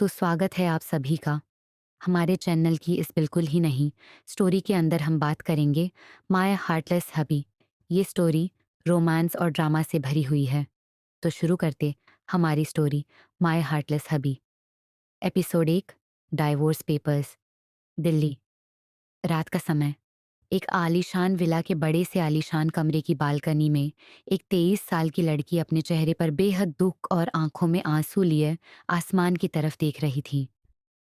तो स्वागत है आप सभी का हमारे चैनल की इस बिल्कुल ही नहीं स्टोरी के अंदर हम बात करेंगे माय हार्टलेस हबी। ये स्टोरी रोमांस और ड्रामा से भरी हुई है। तो शुरू करते हमारी story my heartless hubby. Episode 1। Divorce papers. Delhi. रात का समय। एक आलीशान विला के बड़े से आलीशान कमरे की बालकनी में एक 23 साल की लड़की अपने चेहरे पर बेहद दुख और आंखों में आंसू लिए आसमान की तरफ देख रही थी।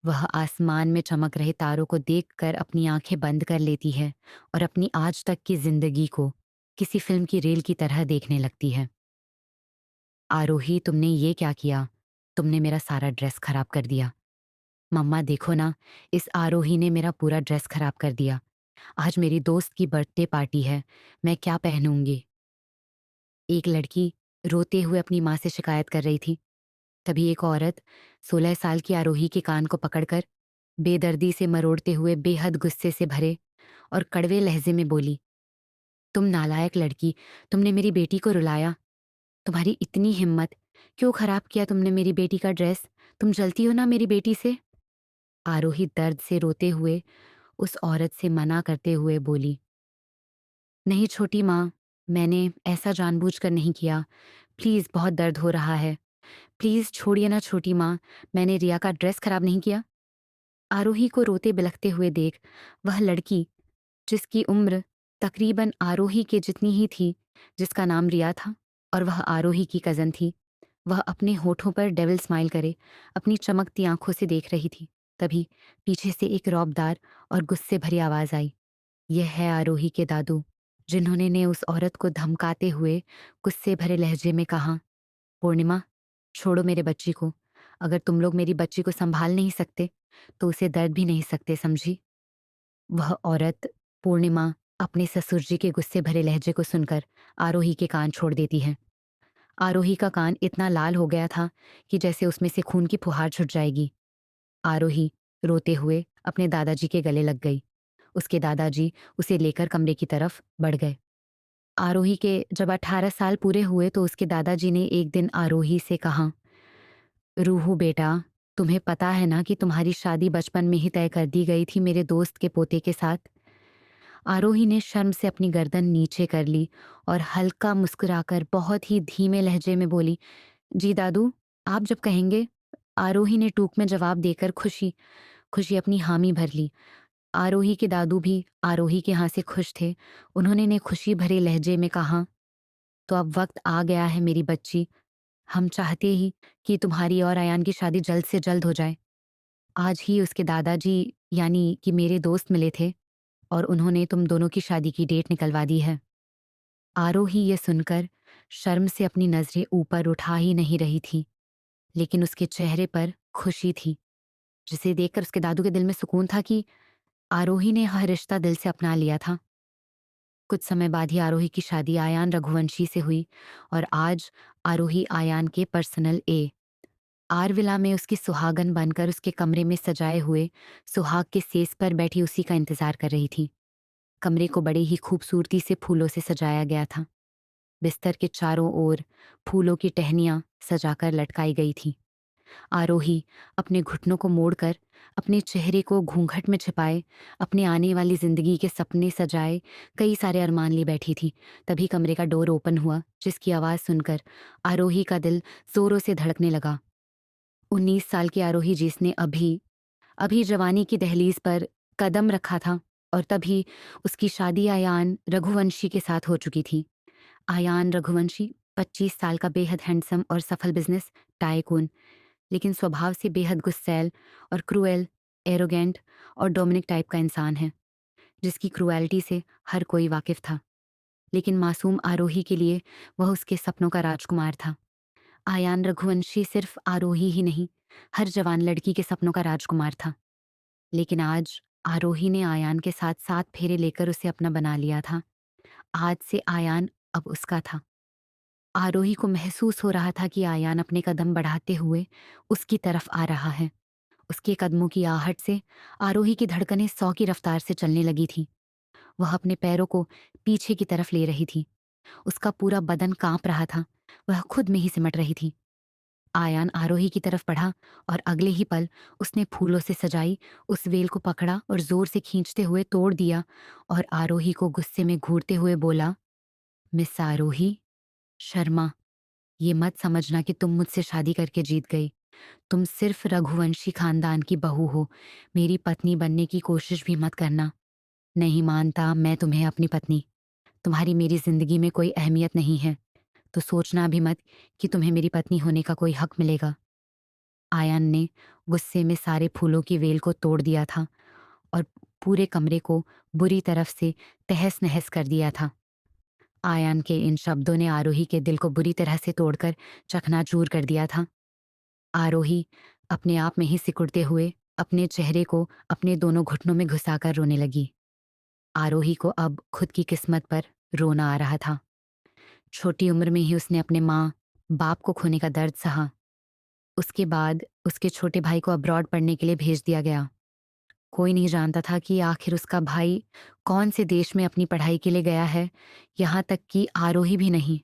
वह आसमान में चमक रहे तारों को देखकर अपनी आंखें बंद कर लेती है और अपनी आज तक की जिंदगी को किसी फिल्म की रेल की तरह देखने लगती है। आरोही, तुमने ये क्या किया? तुमने मेरा सारा ड्रेस खराब कर दिया। मम्मा देखो ना, इस आरोही ने मेरा पूरा ड्रेस खराब कर दिया। आज मेरी दोस्त की बर्थडे पार्टी है, मैं क्या पहनूंगी? एक लड़की रोते हुए अपनी माँ से शिकायत कर रही थी। तभी एक औरत 16 साल की आरोही के कान को पकड़कर बेदर्दी से मरोड़ते हुए बेहद गुस्से से भरे और कड़वे लहजे में बोली, तुम नालायक लड़की, तुमने मेरी बेटी को रुलाया। तुम्हारी इतनी हिम्मत, क्यों खराब किया तुमने मेरी बेटी का ड्रेस? तुम जलती हो ना मेरी बेटी से? आरोही दर्द से रोते हुए उस औरत से मना करते हुए बोली, नहीं छोटी माँ, मैंने ऐसा जानबूझकर नहीं किया। प्लीज, बहुत दर्द हो रहा है। प्लीज छोड़िए ना छोटी माँ, मैंने रिया का ड्रेस खराब नहीं किया। आरोही को रोते बिलखते हुए देख वह लड़की, जिसकी उम्र तकरीबन आरोही के जितनी ही थी, जिसका नाम रिया था और वह आरोही की कज़न थी, वह अपने होठों पर डेविल स्माइल करे अपनी चमकती आंखों से देख रही थी। तभी पीछे से एक रौबदार और गुस्से भरी आवाज आई। यह है आरोही के दादू, जिन्होंने ने उस औरत को धमकाते हुए गुस्से भरे लहजे में कहा, पूर्णिमा, छोड़ो मेरे बच्ची को। अगर तुम लोग मेरी बच्ची को संभाल नहीं सकते तो उसे दर्द भी नहीं सकते, समझी? वह औरत, पूर्णिमा, अपने ससुर जी के गुस्से भरे लहजे को सुनकर आरोही के कान छोड़ देती है। आरोही का कान इतना लाल हो गया था कि जैसे उसमें से खून की फुहार छुट जाएगी। आरोही रोते हुए अपने दादाजी के गले लग गई। उसके दादाजी उसे लेकर कमरे की तरफ बढ़ गए। आरोही के जब 18 साल पूरे हुए तो उसके दादाजी ने एक दिन आरोही से कहा, रूहू बेटा, तुम्हें पता है ना कि तुम्हारी शादी बचपन में ही तय कर दी गई थी मेरे दोस्त के पोते के साथ? आरोही ने शर्म से अपनी गर्दन नीचे कर ली और हल्का मुस्कुराकर बहुत ही धीमे लहजे में बोली, जी दादू, आप जब कहेंगे। आरोही ने टूक में जवाब देकर खुशी खुशी अपनी हामी भर ली। आरोही के दादू भी आरोही के यहाँ से खुश थे। उन्होंने ने खुशी भरे लहजे में कहा, तो अब वक्त आ गया है मेरी बच्ची। हम चाहते ही कि तुम्हारी और अयान की शादी जल्द से जल्द हो जाए। आज ही उसके दादाजी, यानी कि मेरे दोस्त, मिले थे और उन्होंने तुम दोनों की शादी की डेट निकलवा दी है। आरोही ये सुनकर शर्म से अपनी नजरें ऊपर उठा ही नहीं रही थी, लेकिन उसके चेहरे पर खुशी थी, जिसे देखकर उसके दादू के दिल में सुकून था कि आरोही ने हर रिश्ता दिल से अपना लिया था। कुछ समय बाद ही आरोही की शादी आयान रघुवंशी से हुई और आज आरोही आयान के पर्सनल आर विला में उसकी सुहागन बनकर उसके कमरे में सजाए हुए सुहाग के सेज पर बैठी उसी का इंतजार कर रही थी। कमरे को बड़े ही खूबसूरती से फूलों से सजाया गया था। बिस्तर के चारों ओर फूलों की टहनियां सजाकर लटकाई गई थी। आरोही अपने घुटनों को मोड़कर अपने चेहरे को घूंघट में छिपाए अपने आने वाली जिंदगी के सपने सजाए कई सारे अरमान लिए बैठी थी। तभी कमरे का डोर ओपन हुआ, जिसकी आवाज सुनकर आरोही का दिल जोरों से धड़कने लगा। 19 साल की आरोही, जिसने अभी अभी जवानी की दहलीज पर कदम रखा था, और तभी उसकी शादी आयान रघुवंशी के साथ हो चुकी थी। आयान रघुवंशी 25 साल का बेहद हैंडसम और सफल बिजनेस टाइकून, लेकिन स्वभाव से बेहद गुस्सैल और क्रूएल, एरोगेंट और डोमिनिक टाइप का इंसान है, जिसकी क्रूएलिटी से हर कोई वाकिफ था। लेकिन मासूम आरोही के लिए वह उसके सपनों का राजकुमार था। आयान रघुवंशी सिर्फ आरोही ही नहीं, हर जवान लड़की के सपनों का राजकुमार था। लेकिन आज आरोही ने आयान के साथ 7 फेरे लेकर उसे अपना बना लिया था। आज से आयान अब उसका था। आरोही को महसूस हो रहा था कि आयान अपने कदम बढ़ाते हुए उसकी तरफ आ रहा है। उसके कदमों की आहट से आरोही की धड़कनें 100 की रफ्तार से चलने लगी थी। वह अपने पैरों को पीछे की तरफ ले रही थी। उसका पूरा बदन कांप रहा था। वह खुद में ही सिमट रही थी। आयान आरोही की तरफ बढ़ा और अगले ही पल उसने फूलों से सजाई उस वेल को पकड़ा और जोर से खींचते हुए तोड़ दिया और आरोही को गुस्से में घूरते हुए बोला, मिस आरोही शर्मा, ये मत समझना कि तुम मुझसे शादी करके जीत गई। तुम सिर्फ रघुवंशी खानदान की बहू हो। मेरी पत्नी बनने की कोशिश भी मत करना। नहीं मानता मैं तुम्हें अपनी पत्नी। तुम्हारी मेरी जिंदगी में कोई अहमियत नहीं है, तो सोचना भी मत कि तुम्हें मेरी पत्नी होने का कोई हक मिलेगा। आयान ने गुस्से में सारे फूलों की वेल को तोड़ दिया था और पूरे कमरे को बुरी तरफ से तहस नहस कर दिया था। आयान के इन शब्दों ने आरोही के दिल को बुरी तरह से तोड़कर चकनाचूर कर दिया था। आरोही अपने आप में ही सिकुड़ते हुए अपने चेहरे को अपने दोनों घुटनों में घुसाकर रोने लगी। आरोही को अब खुद की किस्मत पर रोना आ रहा था। छोटी उम्र में ही उसने अपने माँ बाप को खोने का दर्द सहा। उसके बाद उसके छोटे भाई को अब्रॉड पढ़ने के लिए भेज दिया गया। कोई नहीं जानता था कि आखिर उसका भाई कौन से देश में अपनी पढ़ाई के लिए गया है, यहाँ तक कि आरोही भी नहीं।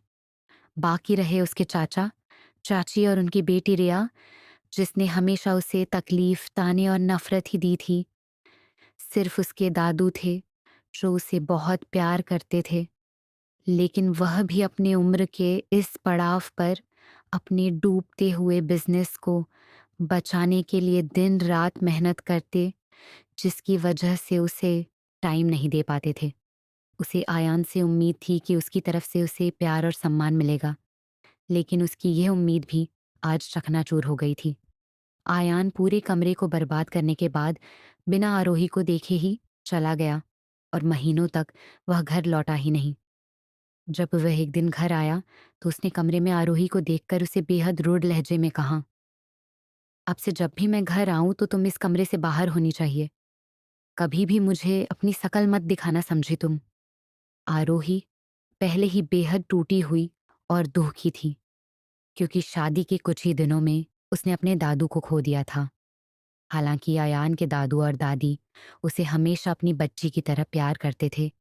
बाकी रहे उसके चाचा, चाची और उनकी बेटी रिया, जिसने हमेशा उसे तकलीफ, ताने और नफरत ही दी थी। सिर्फ उसके दादू थे, जो उसे बहुत प्यार करते थे, लेकिन वह भी अपने उम्र के इस पड़ाव पर अपने डूबते हुए बिजनेस को बचाने के लिए दिन रात मेहनत करते, जिसकी वजह से उसे टाइम नहीं दे पाते थे। उसे आयान से उम्मीद थी कि उसकी तरफ से उसे प्यार और सम्मान मिलेगा, लेकिन उसकी यह उम्मीद भी आज चकनाचूर हो गई थी। आयान पूरे कमरे को बर्बाद करने के बाद बिना आरोही को देखे ही चला गया और महीनों तक वह घर लौटा ही नहीं। जब वह एक दिन घर आया तो उसने कमरे में आरोही को देखकर उसे बेहद रूड लहजे में कहा, अब से जब भी मैं घर आऊं तो तुम इस कमरे से बाहर होनी चाहिए। कभी भी मुझे अपनी शकल मत दिखाना, समझी तुम। आरोही पहले ही बेहद टूटी हुई और दुखी थी, क्योंकि शादी के कुछ ही दिनों में उसने अपने दादू को खो दिया था। हालांकि आयान के दादू और दादी उसे हमेशा अपनी बच्ची की तरह प्यार करते थे,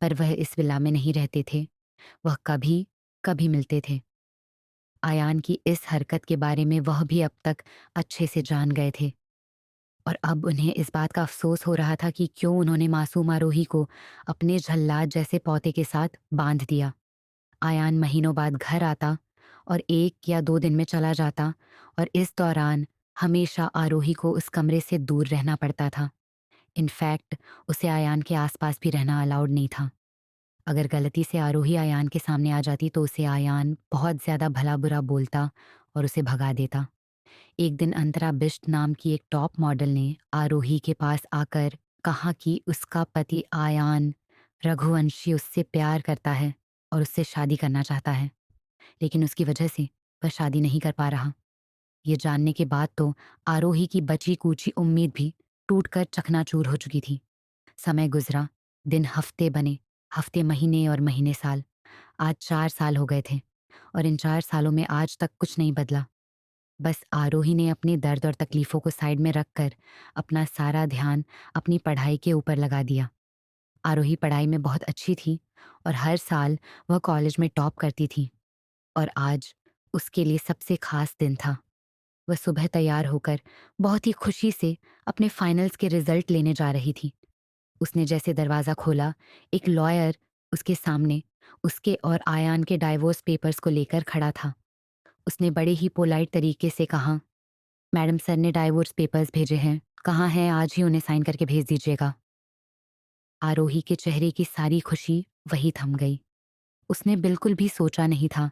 पर वह इस विला में नहीं रहते थे। वह कभी कभी मिलते थे। आयान की इस हरकत के बारे में वह भी अब तक अच्छे से जान गए थे और अब उन्हें इस बात का अफसोस हो रहा था कि क्यों उन्होंने मासूम आरोही को अपने झल्लाद जैसे पौते के साथ बांध दिया। आयान महीनों बाद घर आता और 1 या 2 दिन में चला जाता और इस दौरान हमेशा आरोही को उस कमरे से दूर रहना पड़ता था। इनफैक्ट उसे आयान के आसपास भी रहना अलाउड नहीं था। अगर गलती से आरोही आयान के सामने आ जाती तो उसे आयान बहुत ज्यादा भला बुरा बोलता और उसे भगा देता। एक दिन अंतरा बिष्ट नाम की एक टॉप मॉडल ने आरोही के पास आकर कहा कि उसका पति आयान रघुवंशी उससे प्यार करता है और उससे शादी करना चाहता है, लेकिन उसकी वजह से वह शादी नहीं कर पा रहा। ये जानने के बाद तो आरोही की बची कूची उम्मीद भी टूटकर चकनाचूर हो चुकी थी। समय गुजरा, दिन हफ्ते बने, हफ्ते महीने और महीने साल। आज 4 साल हो गए थे और इन 4 सालों में आज तक कुछ नहीं बदला। बस आरोही ने अपने दर्द और तकलीफों को साइड में रखकर अपना सारा ध्यान अपनी पढ़ाई के ऊपर लगा दिया। आरोही पढ़ाई में बहुत अच्छी थी और हर साल वह कॉलेज में टॉप करती थी और आज उसके लिए सबसे खास दिन था। वह सुबह तैयार होकर बहुत ही खुशी से अपने फाइनल्स के रिजल्ट लेने जा रही थी। उसने जैसे दरवाज़ा खोला, एक लॉयर उसके सामने उसके और आयान के डाइवोर्स पेपर्स को लेकर खड़ा था। उसने बड़े ही पोलाइट तरीके से कहा, मैडम सर ने डाइवोर्स पेपर्स भेजे हैं, कहाँ हैं, आज ही उन्हें साइन करके भेज दीजिएगा। आरोही के चेहरे की सारी खुशी वही थम गई। उसने बिल्कुल भी सोचा नहीं था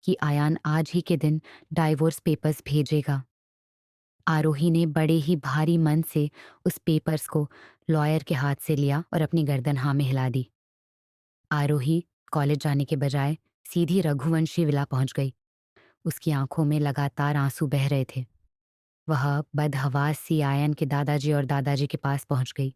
कि आयान आज ही के दिन डाइवोर्स पेपर्स भेजेगा। आरोही ने बड़े ही भारी मन से उस पेपर्स को लॉयर के हाथ से लिया और अपनी गर्दन हाँ में हिला दी। आरोही कॉलेज जाने के बजाय सीधी रघुवंशी विला पहुंच गई। उसकी आंखों में लगातार आंसू बह रहे थे। वह बदहवास सी आयन के दादाजी और दादाजी के पास पहुंच गई।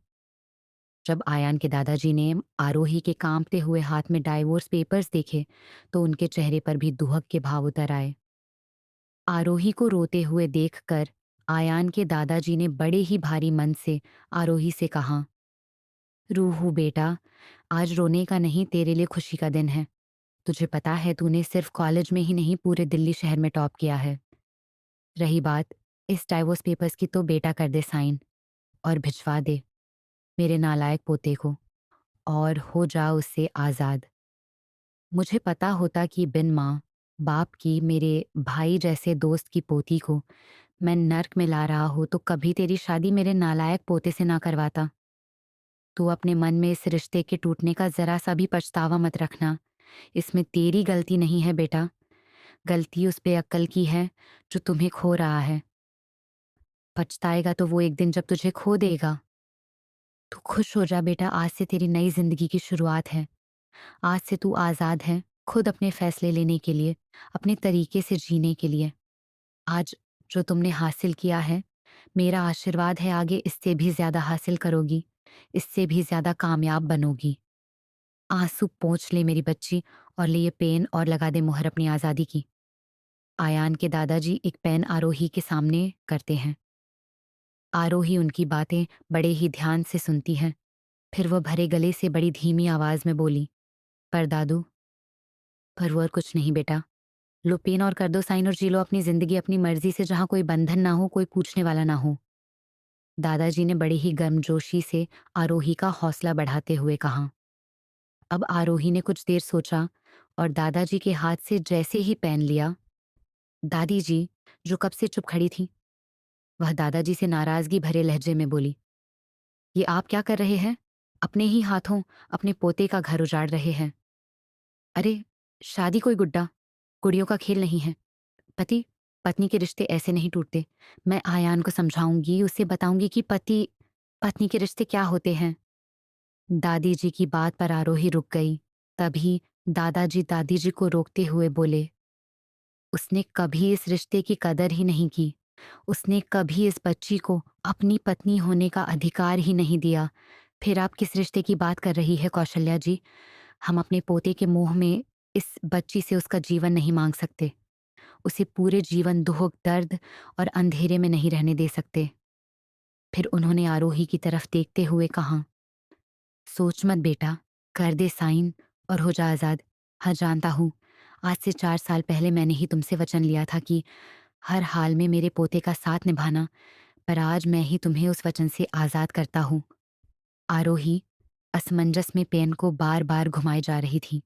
जब आयन के दादाजी ने आरोही के कांपते हुए हाथ में डाइवोर्स पेपर्स देखे तो उनके चेहरे पर भी दुहक के भाव उतर आए। आरोही को रोते हुए देखकर आयान के दादाजी ने बड़े ही भारी मन से आरोही से कहा, रूहू बेटा, आज रोने का नहीं, तेरे लिए खुशी का दिन है। तुझे पता है तूने सिर्फ कॉलेज में ही नहीं पूरे दिल्ली शहर में टॉप किया है। रही बात इस डाइवोर्स पेपर्स की, तो बेटा कर दे साइन और भिजवा दे मेरे नालायक पोते को, और हो जा उससे आज़ाद। मुझे पता होता कि बिन माँ बाप की मेरे भाई जैसे दोस्त की पोती को मैं नर्क में ला रहा हूँ, तो कभी तेरी शादी मेरे नालायक पोते से ना करवाता। तू अपने मन में इस रिश्ते के टूटने का ज़रा सा भी पछतावा मत रखना। इसमें तेरी गलती नहीं है बेटा, गलती उस बेअक्ल की है जो तुम्हें खो रहा है। पछताएगा तो वो एक दिन जब तुझे खो देगा। तू खुश हो जा बेटा, आज से तेरी नई ज़िंदगी की शुरुआत है। आज से तू आज़ाद है, खुद अपने फैसले लेने के लिए, अपने तरीके से जीने के लिए। आज जो तुमने हासिल किया है, मेरा आशीर्वाद है आगे इससे भी ज़्यादा हासिल करोगी, इससे भी ज़्यादा कामयाब बनोगी। आंसू पोंछ ले मेरी बच्ची, और ले ये पेन और लगा दे मुहर अपनी आज़ादी की। आयान के दादाजी एक पेन आरोही के सामने करते हैं। आरोही उनकी बातें बड़े ही ध्यान से सुनती है। फिर वह भरे गले से बड़ी धीमी आवाज में बोली, पर दादू, पर वो और कुछ नहीं बेटा। लो पेन और कर दो साइन और जी लो अपनी जिंदगी अपनी मर्जी से, जहां कोई बंधन ना हो, कोई पूछने वाला ना हो। दादाजी ने बड़ी ही गर्मजोशी से आरोही का हौसला बढ़ाते हुए कहा। अब आरोही ने कुछ देर सोचा और दादाजी के हाथ से जैसे ही पेन लिया, दादी जी, जो कब से चुप खड़ी थी, वह दादाजी से नाराजगी भरे लहजे में बोली, ये आप क्या कर रहे हैं? अपने ही हाथों अपने पोते का घर उजाड़ रहे हैं। अरे, शादी कोई गुड्डा गुड़ियों का खेल नहीं है। पति पत्नी के रिश्ते ऐसे नहीं टूटते। मैं आयान को समझाऊंगी, उसे बताऊंगी कि पति पत्नी के रिश्ते क्या होते हैं। दादी जी की बात पर आरोही रुक गई। तभी दादाजी दादी जी को रोकते हुए बोले, उसने कभी इस रिश्ते की कदर ही नहीं की। उसने कभी इस बच्ची को अपनी पत्नी होने का अधिकार ही नहीं दिया। फिर आप किस रिश्ते की बात कर रही है कौशल्या जी? हम अपने पोते के मुंह में इस बच्ची से उसका जीवन नहीं मांग सकते। उसे पूरे जीवन दुख, दर्द और अंधेरे में नहीं रहने दे सकते। फिर उन्होंने आरोही की तरफ देखते हुए कहा, सोच मत बेटा, कर दे साइन और हो जा आजाद। हाँ, जानता हूँ, आज से 4 साल पहले मैंने ही तुमसे वचन लिया था कि हर हाल में मेरे पोते का साथ निभाना, पर आज मैं ही तुम्हें उस वचन से आजाद करता हूँ। आरोही असमंजस में पेन को बार बार घुमाई जा रही थी।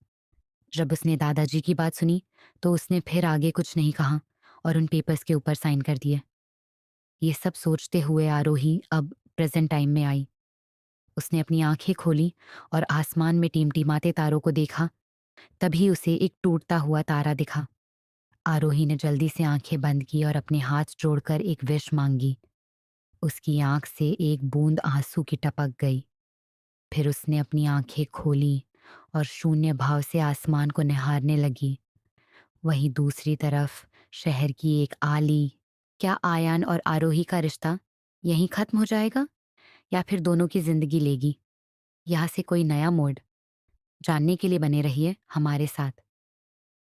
जब उसने दादाजी की बात सुनी तो उसने फिर आगे कुछ नहीं कहा और उन पेपर्स के ऊपर साइन कर दिए। ये सब सोचते हुए आरोही अब प्रेजेंट टाइम में आई। उसने अपनी आंखें खोली और आसमान में टिमटिमाते तारों को देखा। तभी उसे एक टूटता हुआ तारा दिखा। आरोही ने जल्दी से आंखें बंद की और अपने हाथ जोड़कर एक विश मांगी। उसकी आंख से एक बूंद आंसू की टपक गई। फिर उसने अपनी आंखें खोली और शून्य भाव से आसमान को निहारने लगी। वहीं दूसरी तरफ शहर की एक आली। क्या आयान और आरोही का रिश्ता यहीं खत्म हो जाएगा, या फिर दोनों की जिंदगी लेगी यहाँ से कोई नया मोड़? जानने के लिए बने रहिए हमारे साथ।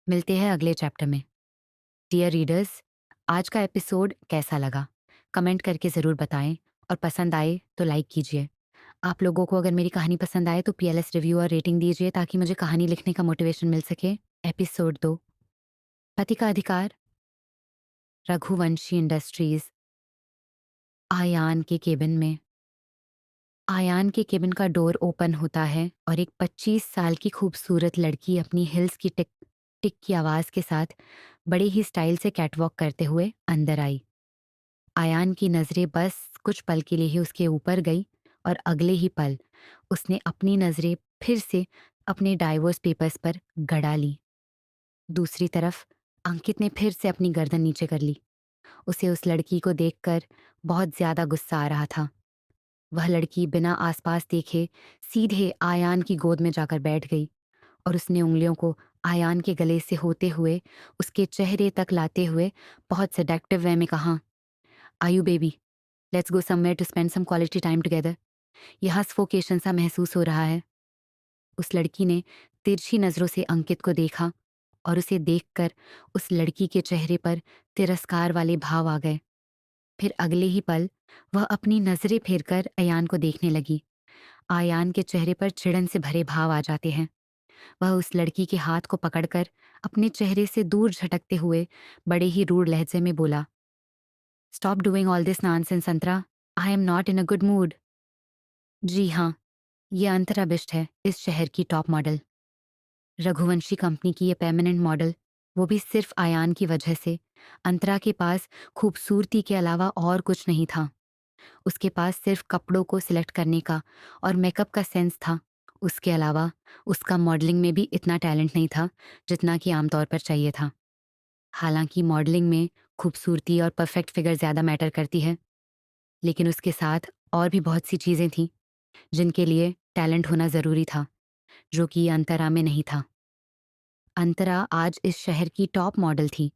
मिलते हैं अगले चैप्टर में। डियर रीडर्स, आज का एपिसोड कैसा लगा कमेंट करके ज़रूर बताएं, और पसंद आए तो लाइक कीजिए। आप लोगों को अगर मेरी कहानी पसंद आए तो PLS रिव्यू और रेटिंग दीजिए, ताकि मुझे कहानी लिखने का मोटिवेशन मिल सके। एपिसोड 2, पति का अधिकार। रघुवंशी इंडस्ट्रीज। आयान के केबिन में। आयान के केबिन का डोर ओपन होता है और एक 25 साल की खूबसूरत लड़की अपनी हिल्स की टिक टिक की आवाज़ के साथ बड़े ही स्टाइल से कैटवॉक करते हुए अंदर आई। आयान की नज़रें बस कुछ पल के लिए ही उसके ऊपर गई, और अगले ही पल उसने अपनी नज़रें फिर से अपने डाइवोर्स पेपर्स पर गड़ा ली। दूसरी तरफ अंकित ने फिर से अपनी गर्दन नीचे कर ली। उसे उस लड़की को देखकर बहुत ज्यादा गुस्सा आ रहा था। वह लड़की बिना आसपास देखे सीधे आयान की गोद में जाकर बैठ गई, और उसने उंगलियों को आयान के गले से होते हुए उसके चेहरे तक लाते हुए बहुत सेडक्टिव वे में कहा, Ayu baby, let's go somewhere to spend some quality time together. यहाँ सफोकेशन सा महसूस हो रहा है। उस लड़की ने तिरछी नजरों से अंकित को देखा, और उसे देखकर उस लड़की के चेहरे पर तिरस्कार वाले भाव आ गए। फिर अगले ही पल वह अपनी नजरें फेरकर अयान को देखने लगी। आयान के चेहरे पर चिढ़न से भरे भाव आ जाते हैं। वह उस लड़की के हाथ को पकड़कर अपने चेहरे से दूर झटकते हुए बड़े ही रूढ़ लहजे में बोला, stop doing all this nonsense Antara, I am not in a good mood. जी हाँ, ये अंतरा बिष्ट है, इस शहर की टॉप मॉडल। रघुवंशी कंपनी की ये परमानेंट मॉडल, वो भी सिर्फ आयान की वजह से। अंतरा के पास खूबसूरती के अलावा और कुछ नहीं था। उसके पास सिर्फ कपड़ों को सिलेक्ट करने का और मेकअप का सेंस था। उसके अलावा उसका मॉडलिंग में भी इतना टैलेंट नहीं था जितना कि आमतौर पर चाहिए था। हालांकि मॉडलिंग में खूबसूरती और परफेक्ट फिगर ज़्यादा मैटर करती है, लेकिन उसके साथ और भी बहुत सी चीज़ें थीं जिनके लिए टैलेंट होना ज़रूरी था, जो कि अंतरा में नहीं था। अंतरा आज इस शहर की टॉप मॉडल थी,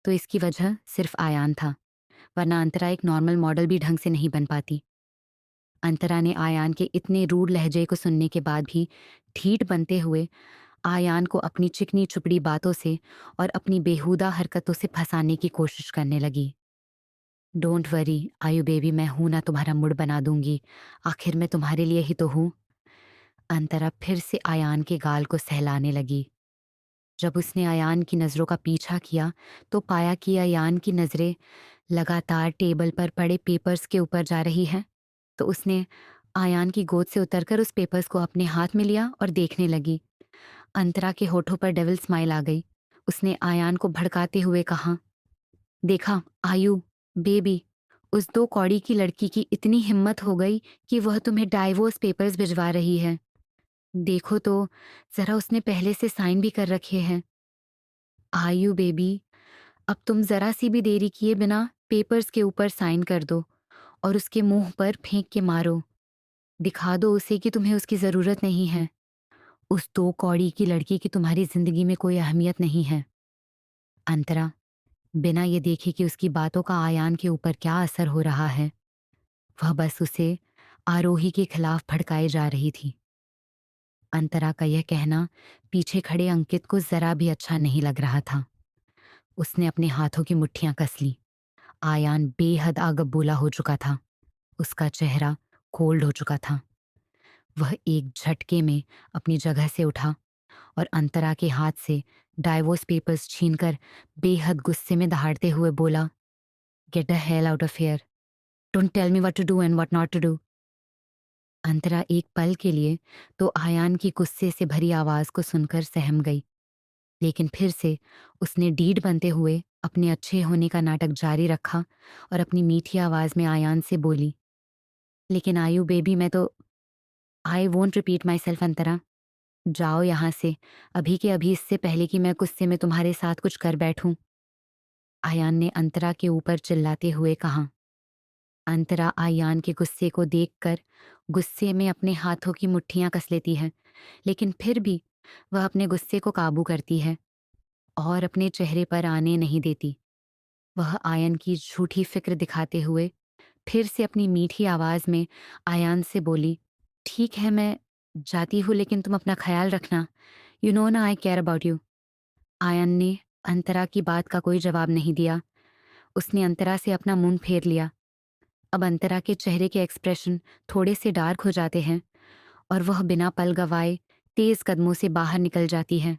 तो इसकी वजह सिर्फ आयान था, वरना अंतरा एक नॉर्मल मॉडल भी ढंग से नहीं बन पाती। अंतरा ने आयान के इतने रूड लहजे को सुनने के बाद भी ठीठ बनते हुए आयान को अपनी चिकनी चुपड़ी बातों से और अपनी बेहुदा हरकतों से फंसाने की कोशिश करने लगी। डोंट वरी आयु बेबी, मैं हूं ना, तुम्हारा मूड बना दूंगी। आखिर मैं तुम्हारे लिए ही तो हूं। अंतरा फिर से आयान के गाल को सहलाने लगी। जब उसने आयान की नज़रों का पीछा किया तो पाया कि आयान की नज़रें लगातार टेबल पर पड़े पेपर्स के ऊपर जा रही हैं। तो उसने आयान की गोद से उतरकर उस पेपर्स को अपने हाथ में लिया और देखने लगी। अंतरा के होठों पर डेविल स्माइल आ गई। उसने आयान को भड़काते हुए कहा, देखा आयु बेबी, उस दो कौड़ी की लड़की की इतनी हिम्मत हो गई कि वह तुम्हें डाइवोर्स पेपर्स भिजवा रही है। देखो तो जरा, उसने पहले से साइन भी कर रखे हैं। आयु बेबी, अब तुम जरा सी भी देरी किए बिना पेपर्स के ऊपर साइन कर दो और उसके मुंह पर फेंक के मारो। दिखा दो उसे कि तुम्हें उसकी जरूरत नहीं है। उस दो कौड़ी की लड़की की तुम्हारी जिंदगी में कोई अहमियत नहीं है। अंतरा बिना ये देखे कि उसकी बातों का आयान के ऊपर क्या असर हो रहा है, वह बस उसे आरोही के खिलाफ भड़काए जा रही थी। अंतरा का यह कहना पीछे खड़े अंकित को जरा भी अच्छा नहीं लग रहा था। उसने अपने हाथों की मुट्ठियां कस ली। आयान बेहद आगबबूला हो चुका था। उसका चेहरा कोल्ड हो चुका था। वह एक झटके में अपनी जगह से उठा और अंतरा के हाथ से डाइवोर्स पेपर्स छीनकर बेहद गुस्से में दहाड़ते हुए बोला, get the hell out of here, don't tell me what to do and what not to do. Antara एक पल के लिए तो आयान की गुस्से से भरी आवाज को सुनकर सहम गई, लेकिन फिर से उसने डीड बनते हुए अपने अच्छे होने का नाटक जारी रखा और अपनी मीठी आवाज में आयान से बोली, लेकिन आयु बेबी, मैं तो I won't repeat myself Antara. जाओ यहाँ से, अभी के अभी, इससे पहले कि मैं गुस्से में तुम्हारे साथ कुछ कर बैठूं। आयान ने अंतरा के ऊपर चिल्लाते हुए कहा। अंतरा आयान के गुस्से को देखकर गुस्से में अपने हाथों की मुट्ठियां कस लेती है, लेकिन फिर भी वह अपने गुस्से को काबू करती है और अपने चेहरे पर आने नहीं देती। वह आयन की झूठी फिक्र दिखाते हुए फिर से अपनी मीठी आवाज में आयान से बोली, ठीक है, मैं जाती हूँ, लेकिन तुम अपना ख्याल रखना। यू नो ना, आई केयर अबाउट यू। आयन ने अंतरा की बात का कोई जवाब नहीं दिया। उसने अंतरा से अपना मुंह फेर लिया। अब अंतरा के चेहरे के एक्सप्रेशन थोड़े से डार्क हो जाते हैं और वह बिना पल गवाए तेज कदमों से बाहर निकल जाती है।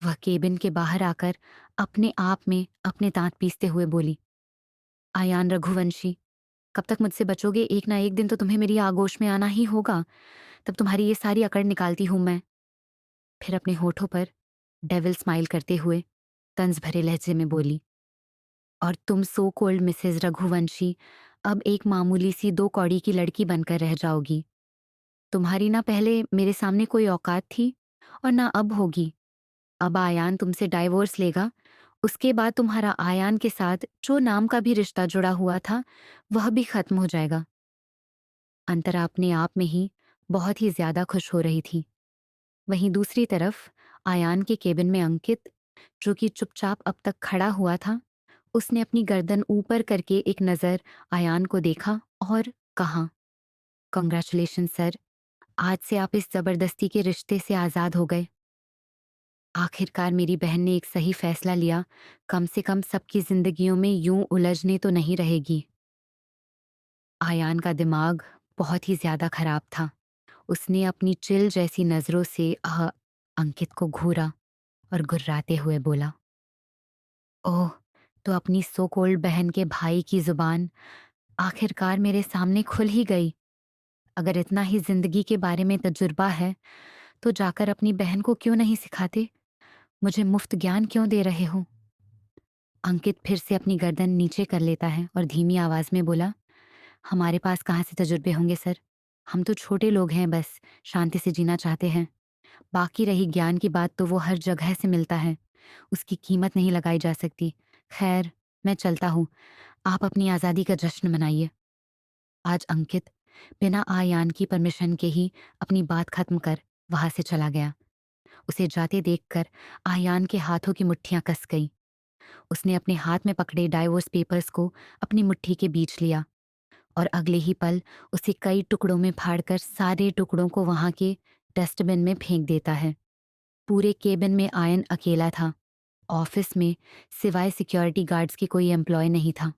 वह केबिन के बाहर आकर अपने आप में अपने दांत पीसते हुए बोली, आयान रघुवंशी, कब तक मुझसे बचोगे? एक ना एक दिन तो तुम्हें मेरी आगोश में आना ही होगा। तब तुम्हारी ये सारी अकड़ निकालती हूं मैं। फिर अपने होठों पर डेविल स्माइल करते हुए तंज भरे लहजे में बोली, और तुम सो कोल्ड मिसेज रघुवंशी अब एक मामूली सी दो कौड़ी की लड़की बनकर रह जाओगी। तुम्हारी ना पहले मेरे सामने कोई औकात थी और ना अब होगी। अब आयान तुमसे डाइवोर्स लेगा, उसके बाद तुम्हारा आयान के साथ जो नाम का भी रिश्ता जुड़ा हुआ था वह भी खत्म हो जाएगा। अंतरा अपने आप में ही बहुत ही ज्यादा खुश हो रही थी। वहीं दूसरी तरफ आयान के केबिन में अंकित, जो कि चुपचाप अब तक खड़ा हुआ था, उसने अपनी गर्दन ऊपर करके एक नजर आयान को देखा और कहा, कॉन्ग्रेचुलेशन सर, आज से आप इस जबरदस्ती के रिश्ते से आजाद हो गए। आखिरकार मेरी बहन ने एक सही फैसला लिया, कम से कम सबकी जिंदगियों में यूं उलझने तो नहीं रहेगी। आयान का दिमाग बहुत ही ज्यादा खराब था। उसने अपनी चिल जैसी नजरों से अंकित को घूरा और गुर्राते हुए बोला, ओह, तो अपनी सो कोल्ड बहन के भाई की जुबान आखिरकार मेरे सामने खुल ही गई। अगर इतना ही जिंदगी के बारे में तजुर्बा है तो जाकर अपनी बहन को क्यों नहीं सिखाते? मुझे मुफ्त ज्ञान क्यों दे रहे हो? अंकित फिर से अपनी गर्दन नीचे कर लेता है और धीमी आवाज में बोला, हमारे पास कहाँ से तजुर्बे होंगे सर? हम तो छोटे लोग हैं, बस शांति से जीना चाहते हैं। बाकी रही ज्ञान की बात तो वो हर जगह से मिलता है, उसकी कीमत नहीं लगाई जा सकती। खैर, मैं चलता हूँ, आप अपनी आज़ादी का जश्न मनाइए। आज अंकित बिना आयान की परमिशन के ही अपनी बात खत्म कर वहां से चला गया। उसे जाते देखकर आयान के हाथों की मुट्ठियां कस गईं। उसने अपने हाथ में पकड़े डाइवोर्स पेपर्स को अपनी मुट्ठी के बीच लिया और अगले ही पल उसे कई टुकड़ों में फाड़कर सारे टुकड़ों को वहां के डस्टबिन में फेंक देता है। पूरे केबिन में आयन अकेला था। ऑफिस में सिवाय सिक्योरिटी गार्ड्स के कोई एम्प्लॉय नहीं था।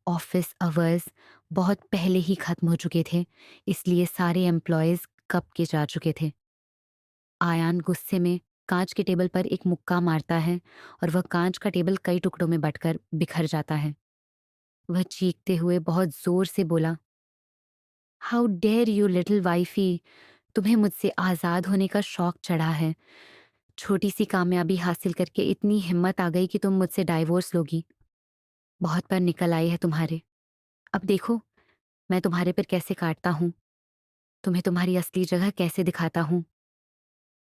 ऑफिस अवर्स बहुत पहले ही खत्म हो चुके थे, इसलिए सारे एम्प्लॉयज कब के जा चुके थे। आयान गुस्से में कांच के टेबल पर एक मुक्का मारता है और वह कांच का टेबल कई टुकड़ों में बंटकर बिखर जाता है। वह चीखते हुए बहुत जोर से बोला, how dare you little wifey, तुम्हें मुझसे आज़ाद होने का शौक चढ़ा है। छोटी सी कामयाबी हासिल करके इतनी हिम्मत आ गई कि तुम मुझसे डाइवोर्स लोगी। बहुत पर निकल आई है तुम्हारे। अब देखो मैं तुम्हारे पर कैसे काटता हूँ, तुम्हें तुम्हारी असली जगह कैसे दिखाता हूँ।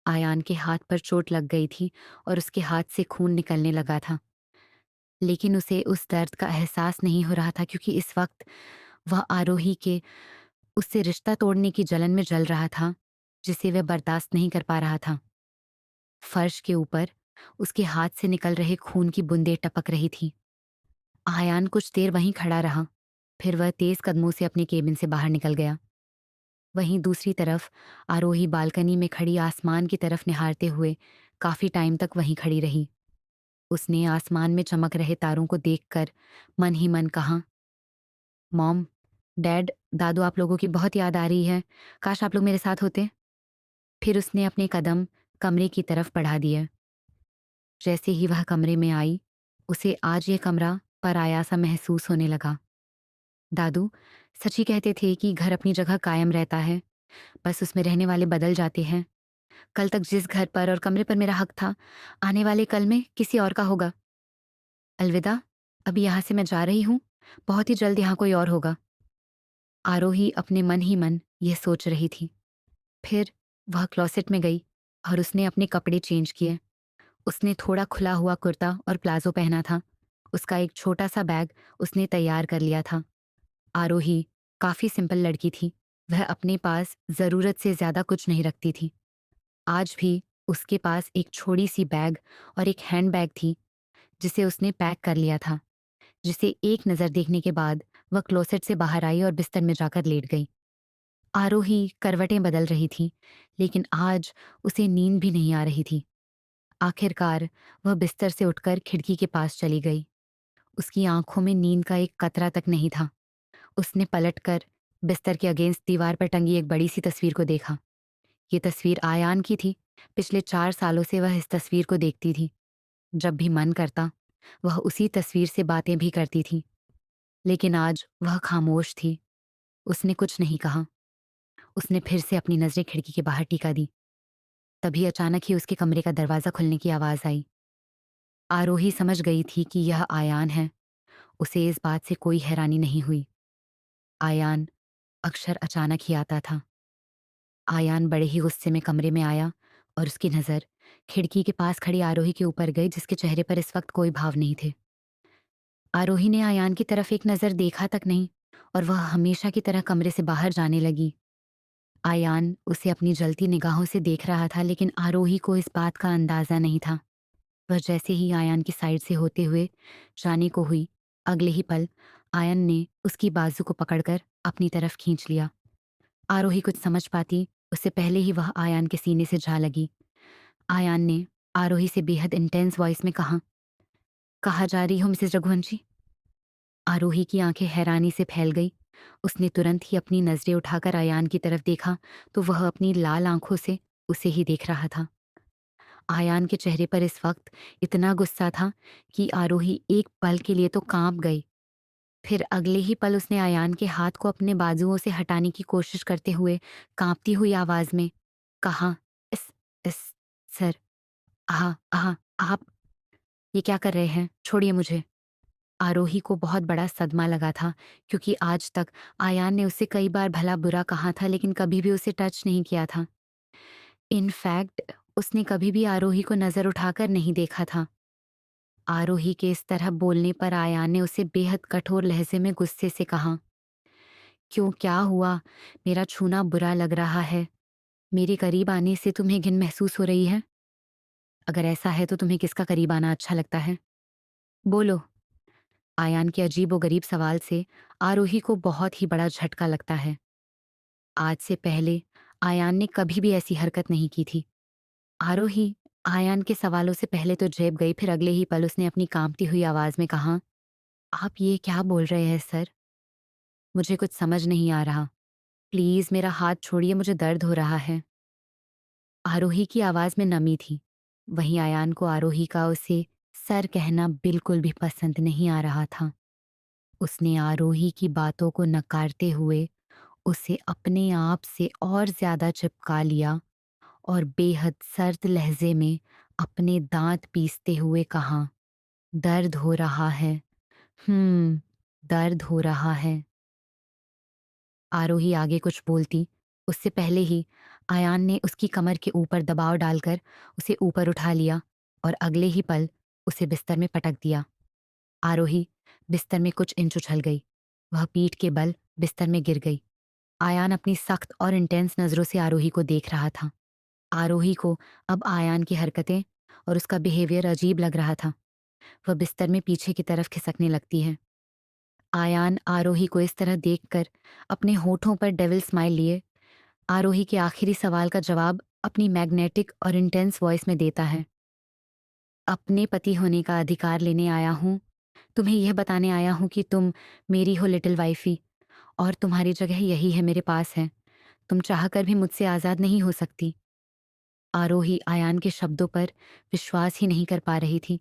आयान के हाथ पर चोट लग गई थी और उसके हाथ से खून निकलने लगा था, लेकिन उसे उस दर्द का एहसास नहीं हो रहा था क्योंकि इस वक्त वह आरोही के उससे रिश्ता तोड़ने की जलन में जल रहा था, जिसे वह बर्दाश्त नहीं कर पा रहा था। फर्श के ऊपर उसके हाथ से निकल रहे खून की बूंदें टपक रही थी। आयान कुछ देर वहीं खड़ा रहा, फिर वह तेज कदमों से अपने केबिन से बाहर निकल गया। वहीं दूसरी तरफ आरोही बालकनी में खड़ी आसमान की तरफ निहारते हुए काफी टाइम तक वहीं खड़ी रही। उसने आसमान में चमक रहे तारों को देखकर मन ही मन कहा, मॉम, डैड, दादू, आप लोगों की बहुत याद आ रही है, काश आप लोग मेरे साथ होते। फिर उसने अपने कदम कमरे की तरफ बढ़ा दिए। जैसे ही वह कमरे में आई, उसे आज ये कमरा पराया सा महसूस होने लगा। दादू सच ही कहते थे कि घर अपनी जगह कायम रहता है, बस उसमें रहने वाले बदल जाते हैं। कल तक जिस घर पर और कमरे पर मेरा हक था, आने वाले कल में किसी और का होगा। अलविदा, अभी यहाँ से मैं जा रही हूँ, बहुत ही जल्द यहाँ कोई और होगा। आरोही अपने मन ही मन यह सोच रही थी। फिर वह क्लॉसेट में गई और उसने अपने कपड़े चेंज किए। उसने थोड़ा खुला हुआ कुर्ता और प्लाजो पहना था। उसका एक छोटा सा बैग उसने तैयार कर लिया था। आरोही काफी सिंपल लड़की थी। वह अपने पास जरूरत से ज्यादा कुछ नहीं रखती थी। आज भी उसके पास एक छोटी सी बैग और एक हैंड बैग थी, जिसे उसने पैक कर लिया था। जिसे एक नजर देखने के बाद वह क्लोसेट से बाहर आई और बिस्तर में जाकर लेट गई। आरोही करवटें बदल रही थी, लेकिन आज उसे नींद भी नहीं आ रही थी। आखिरकार वह बिस्तर से उठकर खिड़की के पास चली गई। उसकी आंखों में नींद का एक कतरा तक नहीं था। उसने पलटकर बिस्तर के अगेंस्ट दीवार पर टंगी एक बड़ी सी तस्वीर को देखा। ये तस्वीर आयान की थी। पिछले 4 सालों से वह इस तस्वीर को देखती थी। जब भी मन करता वह उसी तस्वीर से बातें भी करती थी, लेकिन आज वह खामोश थी। उसने कुछ नहीं कहा। उसने फिर से अपनी नजरें खिड़की के बाहर टिका दी। तभी अचानक ही उसके कमरे का दरवाजा खुलने की आवाज आई। आरोही समझ गई थी कि यह आयान है। उसे इस बात से कोई हैरानी नहीं हुई। आयान अक्सर अचानक ही आता था। आयान बड़े ही गुस्से में कमरे में आया और उसकी नजर खिड़की के पास खड़ी आरोही के ऊपर गई, जिसके चेहरे पर इस वक्त कोई भाव नहीं थे। आरोही ने आयान की तरफ एक नजर देखा तक नहीं और वह हमेशा की तरह कमरे से बाहर जाने लगी। आयान उसे अपनी जलती निगाहों से देख रहा था, लेकिन आरोही को इस बात का अंदाजा नहीं था। वह जैसे ही आयान की साइड से होते हुए जाने को हुई, अगले ही पल आयन ने उसकी बाजू को पकड़कर अपनी तरफ खींच लिया। आरोही कुछ समझ पाती उससे पहले ही वह आयान के सीने से जा लगी। आयान ने आरोही से बेहद इंटेंस वॉइस में कहा, कहाँ जा रही हो मिसेस रघुवंशी? आरोही की आंखें हैरानी से फैल गई। उसने तुरंत ही अपनी नजरें उठाकर आयान की तरफ देखा तो वह अपनी लाल आंखों से उसे ही देख रहा था। आयान के चेहरे पर इस वक्त इतना गुस्सा था कि आरोही एक पल के लिए तो कांप गई। फिर अगले ही पल उसने आयान के हाथ को अपने बाजुओं से हटाने की कोशिश करते हुए कांपती हुई आवाज में कहा, इस इस सर, आप ये क्या कर रहे हैं? छोड़िए मुझे। आरोही को बहुत बड़ा सदमा लगा था, क्योंकि आज तक आयान ने उसे कई बार भला बुरा कहा था, लेकिन कभी भी उसे टच नहीं किया था। इनफैक्ट उसने कभी भी आरोही को नजर उठाकर नहीं देखा था। आरोही के इस तरह बोलने पर आयान ने उसे बेहद कठोर लहजे में गुस्से से कहा, क्यों, क्या हुआ? मेरा छूना बुरा लग रहा है? मेरे करीब आने से तुम्हें घिन महसूस हो रही है? अगर ऐसा है तो तुम्हें किसका करीब आना अच्छा लगता है? बोलो। आयान के अजीबोगरीब सवाल से आरोही को बहुत ही बड़ा झटका लगता है। आज से पहले आयान ने कभी भी ऐसी हरकत नहीं की थी। आरोही आयान के सवालों से पहले तो झेप गई, फिर अगले ही पल उसने अपनी कांपती हुई आवाज में कहा, आप ये क्या बोल रहे हैं सर? मुझे कुछ समझ नहीं आ रहा। प्लीज मेरा हाथ छोड़िए, मुझे दर्द हो रहा है। आरोही की आवाज में नमी थी। वहीं आयान को आरोही का उसे सर कहना बिल्कुल भी पसंद नहीं आ रहा था। उसने आरोही की बातों को नकारते हुए उसे अपने आप से और ज्यादा चिपका लिया और बेहद सर्द लहजे में अपने दांत पीसते हुए कहा, दर्द हो रहा है। हम्म, दर्द हो रहा है। आरोही आगे कुछ बोलती उससे पहले ही आयान ने उसकी कमर के ऊपर दबाव डालकर उसे ऊपर उठा लिया और अगले ही पल उसे बिस्तर में पटक दिया। आरोही बिस्तर में कुछ इंच उछल गई। वह पीठ के बल बिस्तर में गिर गई। आयान अपनी सख्त और इंटेंस नजरों से आरोही को देख रहा था। आरोही को अब आयान की हरकतें और उसका बिहेवियर अजीब लग रहा था। वह बिस्तर में पीछे की तरफ खिसकने लगती है। आयान आरोही को इस तरह देखकर अपने होठों पर डेविल स्माइल लिए आरोही के आखिरी सवाल का जवाब अपनी मैग्नेटिक और इंटेंस वॉइस में देता है। अपने पति होने का अधिकार लेने आया हूं। तुम्हें यह बताने आया हूं कि तुम मेरी हो लिटिल वाइफी, और तुम्हारी जगह यही है, मेरे पास है। तुम चाहकर भी मुझसे आजाद नहीं हो सकती। आरोही आयान के शब्दों पर विश्वास ही नहीं कर पा रही थी।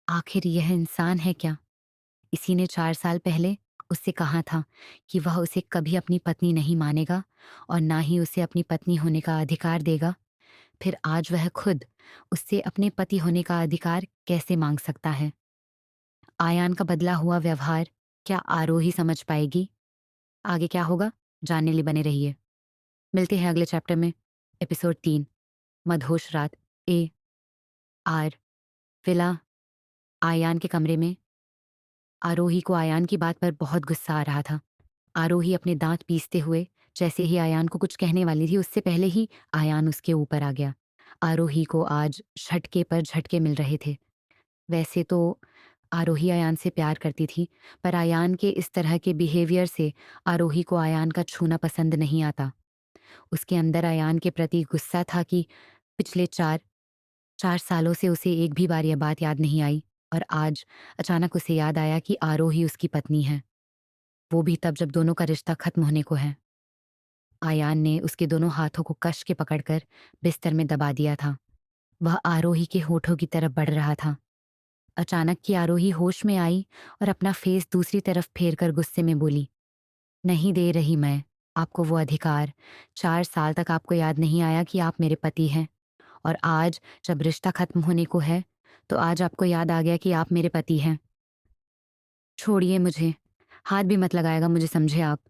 आखिर यह इंसान है क्या? इसी ने 4 साल पहले उससे कहा था कि वह उसे कभी अपनी पत्नी नहीं मानेगा और ना ही उसे अपनी पत्नी होने का अधिकार देगा। फिर आज वह खुद उससे अपने पति होने का अधिकार कैसे मांग सकता है? आयान का बदला हुआ व्यवहार क्या आरोही समझ पाएगी? आगे क्या होगा, जानने लिए बने रहिए। मिलते हैं अगले चैप्टर में। एपिसोड 3, मदहोश रात। A R villa. आयान के कमरे में आरोही को आयान की बात पर बहुत गुस्सा आ रहा था। आरोही अपने दांत पीसते हुए जैसे ही आयान को कुछ कहने वाली थी, उससे पहले ही आयान उसके ऊपर आ गया। आरोही को आज झटके पर झटके मिल रहे थे। वैसे तो आरोही आयान से प्यार करती थी, पर आयान के इस तरह के बिहेवियर से आरोही को आयान का छूना पसंद नहीं आता। उसके अंदर आयान के प्रति गुस्सा था कि पिछले 4 सालों से उसे एक भी बार यह बात याद नहीं आई, और आज अचानक उसे याद आया कि आरोही उसकी पत्नी है। वो भी तब जब दोनों का रिश्ता खत्म होने को है। आयान ने उसके दोनों हाथों को कस के पकड़कर बिस्तर में दबा दिया था। वह आरोही के होठों की तरफ बढ़ रहा था। अचानक की आरोही होश में आई और अपना फेस दूसरी तरफ फेर कर गुस्से में बोली, नहीं दे रही मैं आपको वो अधिकार। 4 साल तक आपको याद नहीं आया कि आप मेरे पति हैं, और आज जब रिश्ता खत्म होने को है तो आज आपको याद आ गया कि आप मेरे पति हैं। छोड़िए मुझे, हाथ भी मत लगाएगा मुझे, समझे आप?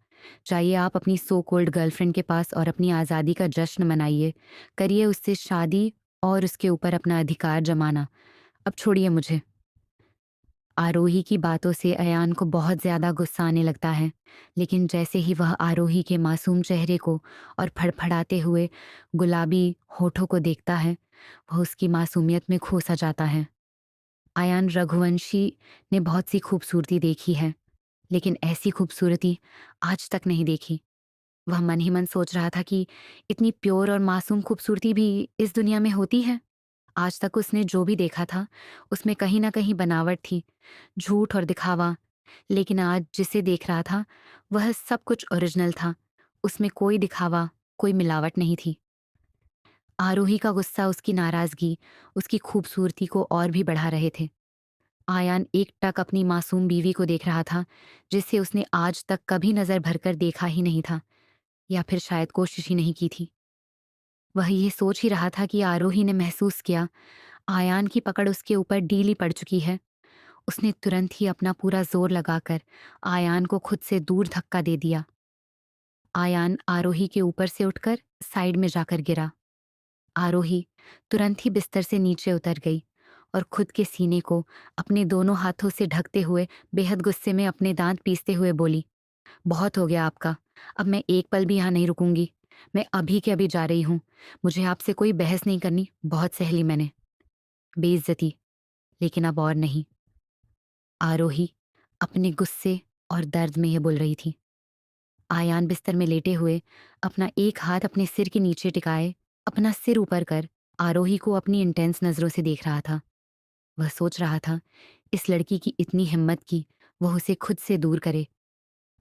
जाइए आप अपनी सो कोल्ड गर्लफ्रेंड के पास और अपनी आज़ादी का जश्न मनाइए। करिए उससे शादी और उसके ऊपर अपना अधिकार जमाना। अब छोड़िए मुझे। आरोही की बातों से अयान को बहुत ज्यादा गुस्सा आने लगता है, लेकिन जैसे ही वह आरोही के मासूम चेहरे को और फड़फड़ाते हुए गुलाबी होठों को देखता है, वह उसकी मासूमियत में खो सा जाता है। आयान रघुवंशी ने बहुत सी खूबसूरती देखी है, लेकिन ऐसी खूबसूरती आज तक नहीं देखी। वह मन ही मन सोच रहा था कि इतनी प्योर और मासूम खूबसूरती भी इस दुनिया में होती है। आज तक उसने जो भी देखा था उसमें कहीं ना कहीं बनावट थी, झूठ और दिखावा। लेकिन आज जिसे देख रहा था वह सब कुछ ओरिजिनल था। उसमें कोई दिखावा, कोई मिलावट नहीं थी। आरोही का गुस्सा, उसकी नाराज़गी, उसकी खूबसूरती को और भी बढ़ा रहे थे। आयान एकटक अपनी मासूम बीवी को देख रहा था, जिसे उसने आज तक कभी नज़र भरकर देखा ही नहीं था, या फिर शायद कोशिश ही नहीं की थी। वह ये सोच ही रहा था कि आरोही ने महसूस किया, आयान की पकड़ उसके ऊपर ढीली पड़ चुकी है। उसने तुरंत ही अपना पूरा जोर लगाकर आयान को खुद से दूर धक्का दे दिया। आयान आरोही के ऊपर से उठकर साइड में जाकर गिरा। आरोही तुरंत ही बिस्तर से नीचे उतर गई और खुद के सीने को अपने दोनों हाथों से ढकते हुए बेहद गुस्से में अपने दांत पीसते हुए बोली, बहुत हो गया आपका। अब मैं एक पल भी यहाँ नहीं रुकूंगी। मैं अभी के अभी जा रही हूँ। मुझे आपसे कोई बहस नहीं करनी। बहुत सह ली मैंने बेइज्जती, लेकिन अब और नहीं। आरोही अपने गुस्से और दर्द में ये बोल रही थी। आयान बिस्तर में लेटे हुए अपना एक हाथ अपने सिर के नीचे टिकाए, अपना सिर ऊपर कर आरोही को अपनी इंटेंस नजरों से देख रहा था। वह सोच रहा था, इस लड़की की इतनी हिम्मत कि वह उसे खुद से दूर करे।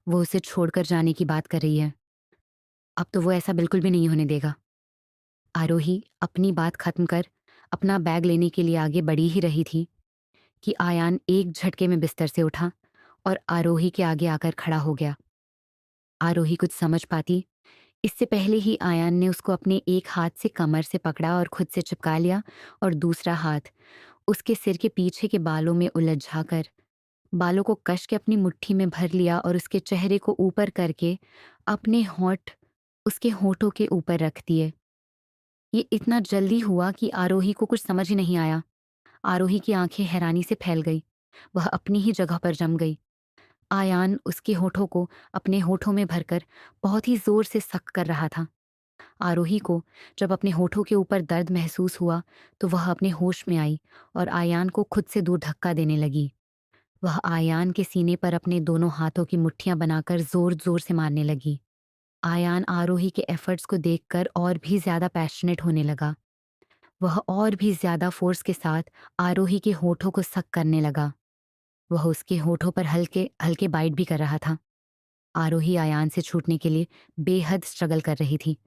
वो उसे छोड़कर जाने की बात कर रही है। अब तो वो ऐसा बिल्कुल भी नहीं होने देगा। आरोही अपनी बात खत्म कर अपना बैग लेने के लिए आगे बढ़ी ही रही थी कि आयान एक झटके में बिस्तर से उठा और आरोही के आगे आकर खड़ा हो गया। आरोही कुछ समझ पाती इससे पहले ही आयान ने उसको अपने एक हाथ से कमर से पकड़ा और खुद से चिपका लिया, और दूसरा हाथ उसके सिर के पीछे के बालों में उलझाकर बालों को कस के अपनी मुट्ठी में भर लिया और उसके चेहरे को ऊपर करके अपने होंठ उसके होठों के ऊपर रख दिए। ये इतना जल्दी हुआ कि आरोही को कुछ समझ ही नहीं आया। आरोही की आंखें हैरानी से फैल गई। वह अपनी ही जगह पर जम गई। आयान उसके होठों को अपने होठों में भरकर बहुत ही जोर से सक कर रहा था। आरोही को जब अपने होठों के ऊपर दर्द महसूस हुआ तो वह अपने होश में आई और आयान को खुद से दूर धक्का देने लगी। वह आयान के सीने पर अपने दोनों हाथों की मुट्ठियां बनाकर जोर जोर से मारने लगी। आयान आरोही के एफर्ट्स को देखकर और भी ज्यादा पैशनेट होने लगा। वह और भी ज्यादा फोर्स के साथ आरोही के होठों को सक करने लगा। वह उसके होठों पर हल्के हल्के बाइट भी कर रहा था। आरोही आयान से छूटने के लिए बेहद स्ट्रगल कर रही थी,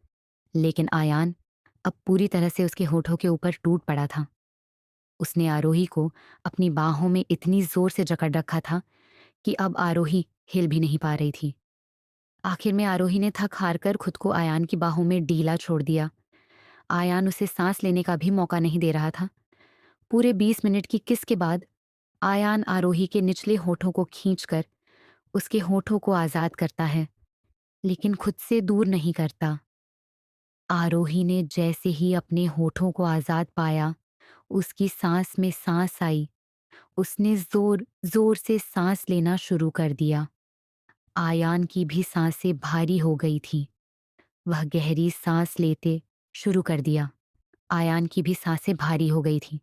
लेकिन आयान अब पूरी तरह से उसके होठों के ऊपर टूट पड़ा था। उसने आरोही को अपनी बाहों में इतनी जोर से जकड़ रखा था कि अब आरोही हिल भी नहीं पा रही थी। आखिर में आरोही ने थक हार कर खुद को आयान की बाहों में ढीला छोड़ दिया। आयान उसे सांस लेने का भी मौका नहीं दे रहा था। पूरे 20 मिनट की किस के बाद आयान आरोही के निचले होठों को खींचकर उसके होठों को आजाद करता है, लेकिन खुद से दूर नहीं करता। आरोही ने जैसे ही अपने होठों को आजाद पाया, उसकी सांस में सांस आई। उसने जोर जोर से सांस लेना शुरू कर दिया। आयान की भी सांसें भारी हो गई थीं। वह गहरी सांस लेते शुरू कर दिया। आयान की भी सांसें भारी हो गई थीं।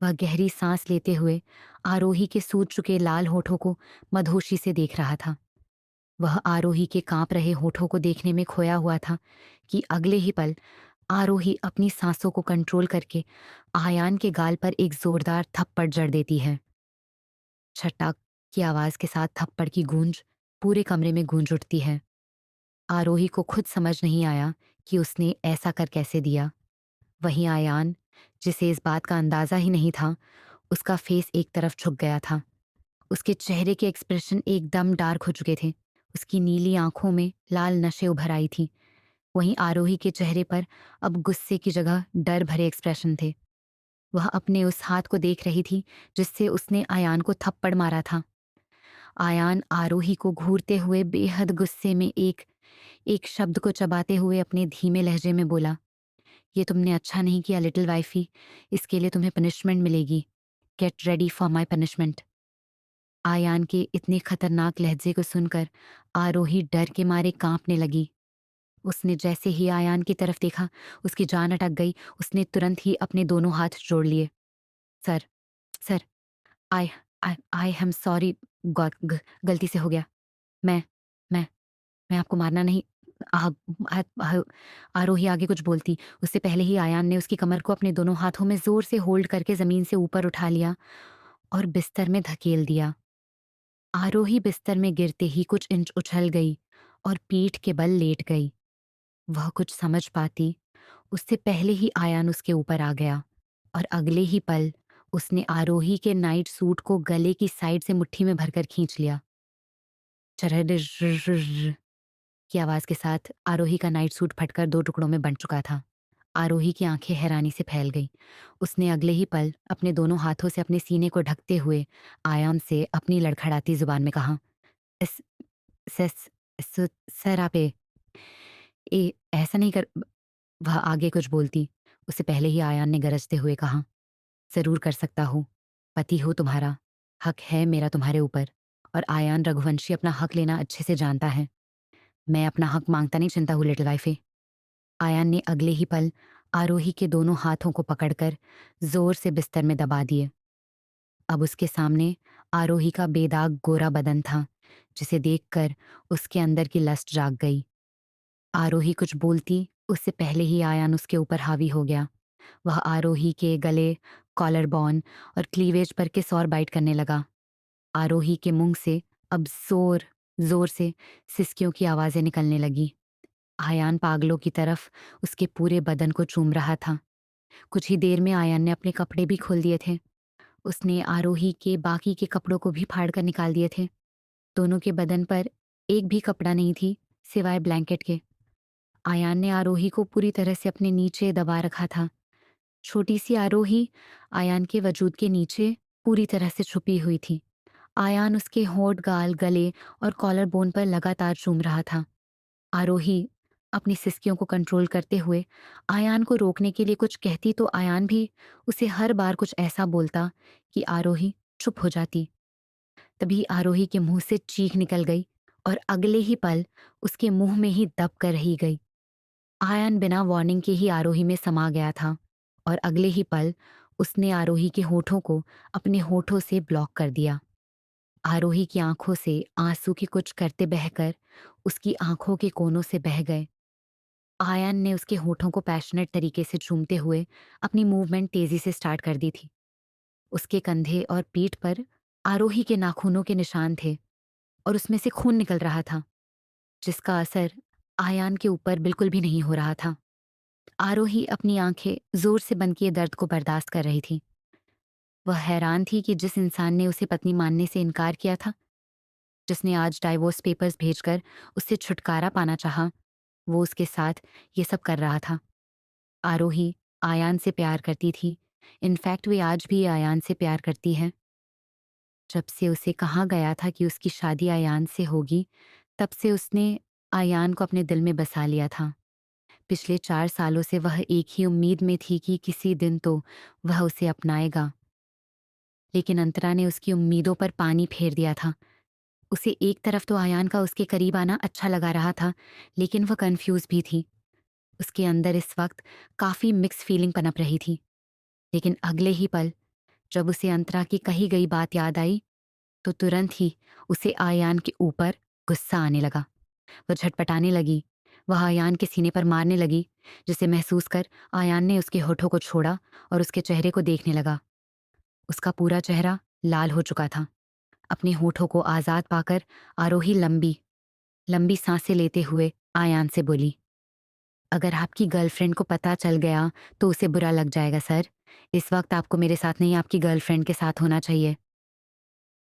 वह गहरी सांस लेते हुए आरोही के सूज चुके लाल होठों को मदहोशी से देख रहा था। वह आरोही के कांप रहे होठों को देखने में खोया हुआ था कि अगले ही पल आरोही अपनी सांसों को कंट्रोल करके आयान के गाल पर एक जोरदार थप्पड़ जड़ देती है। छटाक की आवाज के साथ थप्पड़ की गूंज पूरे कमरे में गूंज उठती है। आरोही को खुद समझ नहीं आया कि उसने ऐसा कर कैसे दिया। वहीं आयान, जिसे इस बात का अंदाजा ही नहीं था, उसका फेस एक तरफ झुक गया था। उसके चेहरे के एक्सप्रेशन एकदम डार्क हो चुके थे। उसकी नीली आंखों में लाल नशे उभर आई थी। वहीं आरोही के चेहरे पर अब गुस्से की जगह डर भरे एक्सप्रेशन थे। वह अपने उस हाथ को देख रही थी जिससे उसने आयान को थप्पड़ मारा था। आयान आरोही को घूरते हुए बेहद गुस्से में एक एक शब्द को चबाते हुए अपने धीमे लहजे में बोला, ये तुमने अच्छा नहीं किया लिटिल वाइफी। इसके लिए तुम्हें पनिशमेंट मिलेगी। Get ready for my punishment. Aayan के इतने खतरनाक लहजे को सुनकर आरोही डर के मारे कांपने लगी। उसने जैसे ही आयान की तरफ देखा, उसकी जान अटक गई। उसने तुरंत ही अपने दोनों हाथ जोड़ लिए। Sir, sir, I I I am sorry. गलती से हो गया। मैं मैं मैं आपको मारना नहीं। आ, आ, आ, आरोही आगे कुछ बोलती उससे पहले ही आयान ने उसकी कमर को अपने दोनों हाथों में जोर से होल्ड करके जमीन से ऊपर उठा लिया और बिस्तर में धकेल दिया। आरोही बिस्तर में गिरते ही कुछ इंच उछल गई और पीठ के बल लेट गई। वह कुछ समझ पाती, उससे पहले ही आयान उसके ऊपर आ गया और अगले ही पल उसने आरोही के नाइट सूट को गले की साइड से मुट्ठी में भरकर खींच लिया। चरर की आवाज के साथ आरोही का नाइट सूट फटकर 2 टुकड़ों में बंट चुका था। आरोही की आंखें हैरानी से फैल गईं। उसने अगले ही पल अपने दोनों हाथों से अपने सीने को ढकते हुए आयान से अपनी लड़खड़ाती जुबान में कहा, "इस सस स सर आप ऐसा नहीं कर।" वह आगे कुछ बोलती, उससे पहले ही आयान ने गरजते हुए कहा, "ज़रूर कर सकता हूँ। पति हूँ तुम्हारा। हक है मेरा तुम्हारे ऊपर।" और आयान रघुवंशी अपना हक लेना अच्छे से जानता है। "मैं अपना हक माँगता नहीं चिंता हूँ लिटिल वाइफ़े।" आयान ने अगले ही पल आरोही के दोनों हाथों को पकड़कर ज़ोर से बिस्तर में दबा दिए। अब उसके सामने आरोही का बेदाग गोरा बदन था, जिसे देखकर उसके अंदर की लस्ट जाग गई। आरोही कुछ बोलती, उससे पहले ही आयान उसके ऊपर हावी हो गया। वह आरोही के गले, कॉलर बोन और क्लीवेज पर किस और बाइट करने लगा। आरोही के मुंह से अब जोर जोर से सिसकियों की आवाजें निकलने लगी। आयान पागलों की तरफ उसके पूरे बदन को चूम रहा था। कुछ ही देर में आयान ने अपने कपड़े भी खोल दिए थे। उसने आरोही के बाकी के कपड़ों को भी फाड़ कर निकाल दिए थे। दोनों के बदन पर एक भी कपड़ा नहीं थी, सिवाय ब्लैंकेट के। आयान ने आरोही को पूरी तरह से अपने नीचे दबा रखा था। छोटी सी आरोही आयान के वजूद के नीचे पूरी तरह से छुपी हुई थी। आयान उसके होंठ, गाल, गले और कॉलर बोन पर लगातार चूम रहा था। आरोही अपनी सिसकियों को कंट्रोल करते हुए आयान को रोकने के लिए कुछ कहती तो आयान भी उसे हर बार कुछ ऐसा बोलता कि आरोही चुप हो जाती। तभी आरोही के मुंह से चीख निकल गई और अगले ही पल उसके मुंह में ही दब कर रही गई। आयान बिना वार्निंग के ही आरोही में समा गया था और अगले ही पल उसने आरोही के होठों को अपने होठों से ब्लॉक कर दिया। आरोही की आंखों से आंसू की कुछ करते बहकर उसकी आंखों के कोनों से बह गए। आयान ने उसके होठों को पैशनेट तरीके से चूमते हुए अपनी मूवमेंट तेजी से स्टार्ट कर दी थी। उसके कंधे और पीठ पर आरोही के नाखूनों के निशान थे और उसमें से खून निकल रहा था, जिसका असर आयान के ऊपर बिल्कुल भी नहीं हो रहा था। आरोही अपनी आंखें जोर से बंद किए दर्द को बर्दाश्त कर रही थी। वह हैरान थी कि जिस इंसान ने उसे पत्नी मानने से इनकार किया था, जिसने आज डाइवोर्स पेपर्स भेजकर उससे छुटकारा पाना चाहा, वो उसके साथ ये सब कर रहा था। आरोही आयान से प्यार करती थी। इनफैक्ट वे आज भी आयान से प्यार करती है। जब से उसे कहा गया था कि उसकी शादी आयान से होगी, तब से उसने आयान को अपने दिल में बसा लिया था। पिछले 4 सालों से वह एक ही उम्मीद में थी कि किसी दिन तो वह उसे अपनाएगा। लेकिन अंतरा ने उसकी उम्मीदों पर पानी फेर दिया था। उसे एक तरफ तो आयान का उसके करीब आना अच्छा लगा रहा था, लेकिन वह कन्फ्यूज भी थी। उसके अंदर इस वक्त काफी मिक्स फीलिंग पनप रही थी। लेकिन अगले ही पल जब उसे अंतरा की कही गई बात याद आई, तो तुरंत ही उसे आयान के ऊपर गुस्सा आने लगा। वह झटपटाने लगी। वह आयान के सीने पर मारने लगी, जिसे महसूस कर आयान ने उसके होठों को छोड़ा और उसके चेहरे को देखने लगा। उसका पूरा चेहरा लाल हो चुका था। अपने होठों को आजाद पाकर आरोही लंबी लंबी सांसें लेते हुए आयान से बोली, "अगर आपकी गर्लफ्रेंड को पता चल गया तो उसे बुरा लग जाएगा सर। इस वक्त आपको मेरे साथ नहीं, आपकी गर्लफ्रेंड के साथ होना चाहिए।"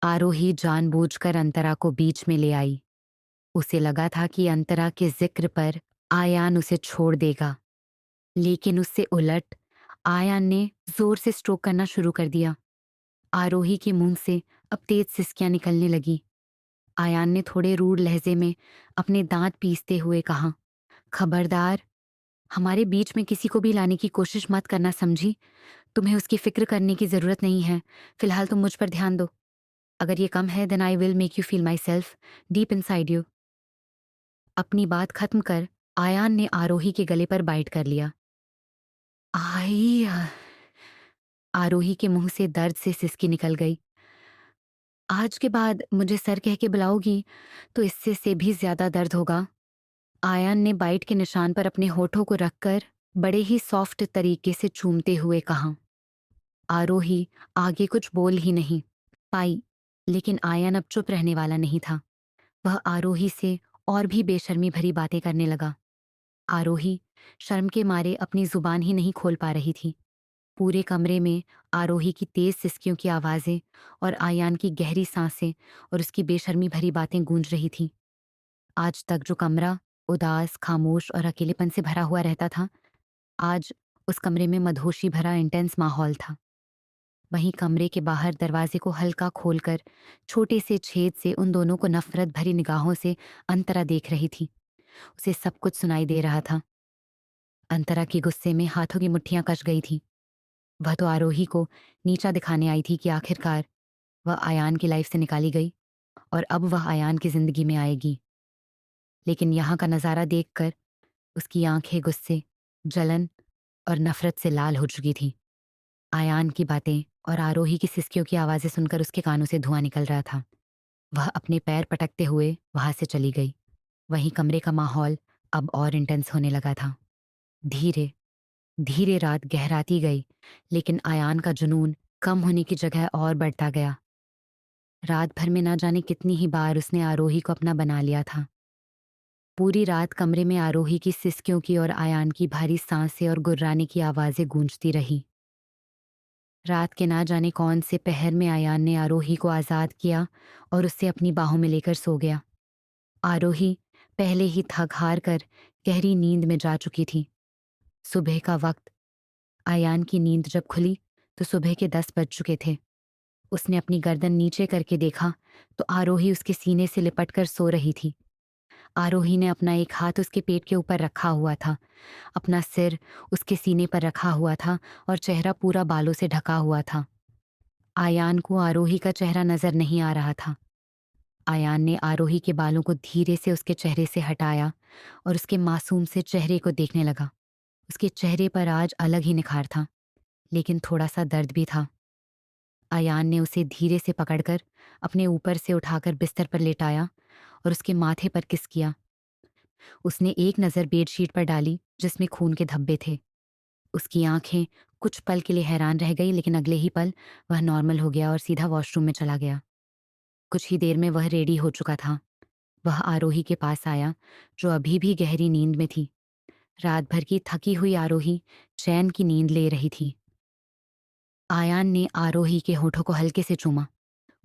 आरोही जानबूझकर अंतरा को बीच में ले आई। उसे लगा था कि अंतरा के जिक्र पर आयान उसे छोड़ देगा, लेकिन उससे उलट आयान ने जोर से स्ट्रोक करना शुरू कर दिया। आरोही के मुंह से अब तेज सिसकियां निकलने लगी। आयान ने थोड़े रूड लहजे में अपने दांत पीसते हुए कहा, "खबरदार, हमारे बीच में किसी को भी लाने की कोशिश मत करना, समझी? तुम्हें उसकी फिक्र करने की जरूरत नहीं है। फिलहाल तुम मुझ पर ध्यान दो। अगर ये कम है, then I will make you feel my self deep inside you." अपनी बात खत्म कर आयान ने आरोही के गले पर बाइट कर लिया। आई आरोही के मुंह से दर्द से सिसकी निकल गई। "आज के बाद मुझे सर कह के बुलाओगी तो इससे से भी ज्यादा दर्द होगा।" आयान ने बाइट के निशान पर अपने होठों को रखकर बड़े ही सॉफ्ट तरीके से चूमते हुए कहा। आरोही आगे कुछ बोल ही नहीं पाई, लेकिन आयान अब चुप रहने वाला नहीं था। वह आरोही से और भी बेशर्मी भरी बातें करने लगा। आरोही शर्म के मारे अपनी जुबान ही नहीं खोल पा रही थी। पूरे कमरे में आरोही की तेज सिसकियों की आवाजें और आयान की गहरी सांसें और उसकी बेशर्मी भरी बातें गूंज रही थीं। आज तक जो कमरा उदास, खामोश और अकेलेपन से भरा हुआ रहता था, आज उस कमरे में मदहोशी भरा इंटेंस माहौल था। वहीं कमरे के बाहर दरवाजे को हल्का खोलकर छोटे से छेद से उन दोनों को नफरत भरी निगाहों से अंतरा देख रही थी। उसे सब कुछ सुनाई दे रहा था। अंतरा के गुस्से में हाथों की मुट्ठियां कस गई थी। वह तो आरोही को नीचा दिखाने आई थी कि आखिरकार वह आयान की लाइफ से निकाली गई और अब वह आयान की जिंदगी में आएगी। लेकिन यहाँ का नज़ारा देखकर उसकी आंखें गुस्से, जलन और नफरत से लाल हो चुकी थी। आयान की बातें और आरोही की सिसकियों की आवाजें सुनकर उसके कानों से धुआं निकल रहा था। वह अपने पैर पटकते हुए वहां से चली गई। वहीं कमरे का माहौल अब और इंटेंस होने लगा था। धीरे धीरे रात गहराती गई, लेकिन आयान का जुनून कम होने की जगह और बढ़ता गया। रात भर में ना जाने कितनी ही बार उसने आरोही को अपना बना लिया था। पूरी रात कमरे में आरोही की सिसकियों की और आयान की भारी सांसें और गुर्राने की आवाजें गूंजती रही। रात के ना जाने कौन से पहर में आयान ने आरोही को आजाद किया और उससे अपनी बाहों में लेकर सो गया। आरोही पहले ही थक हार कर गहरी नींद में जा चुकी थी। सुबह का वक्त। आयान की नींद जब खुली तो सुबह के 10 बज चुके थे। उसने अपनी गर्दन नीचे करके देखा तो आरोही उसके सीने से लिपट कर सो रही थी। आरोही ने अपना एक हाथ उसके पेट के ऊपर रखा हुआ था, अपना सिर उसके सीने पर रखा हुआ था और चेहरा पूरा बालों से ढका हुआ था। आयान को आरोही का चेहरा नजर नहीं आ रहा था। आयान ने आरोही के बालों को धीरे से उसके चेहरे से हटाया और उसके मासूम से चेहरे को देखने लगा। उसके चेहरे पर आज अलग ही निखार था, लेकिन थोड़ा सा दर्द भी था। आयान ने उसे धीरे से पकड़कर अपने ऊपर से उठाकर बिस्तर पर लेटाया और उसके माथे पर किस किया। उसने एक नज़र बेडशीट पर डाली जिसमें खून के धब्बे थे। उसकी आंखें कुछ पल के लिए हैरान रह गई, लेकिन अगले ही पल वह नॉर्मल हो गया और सीधा वॉशरूम में चला गया। कुछ ही देर में वह रेडी हो चुका था। वह आरोही के पास आया, जो अभी भी गहरी नींद में थी। रात भर की थकी हुई आरोही चैन की नींद ले रही थी। आयान ने आरोही के होठों को हल्के से चूमा।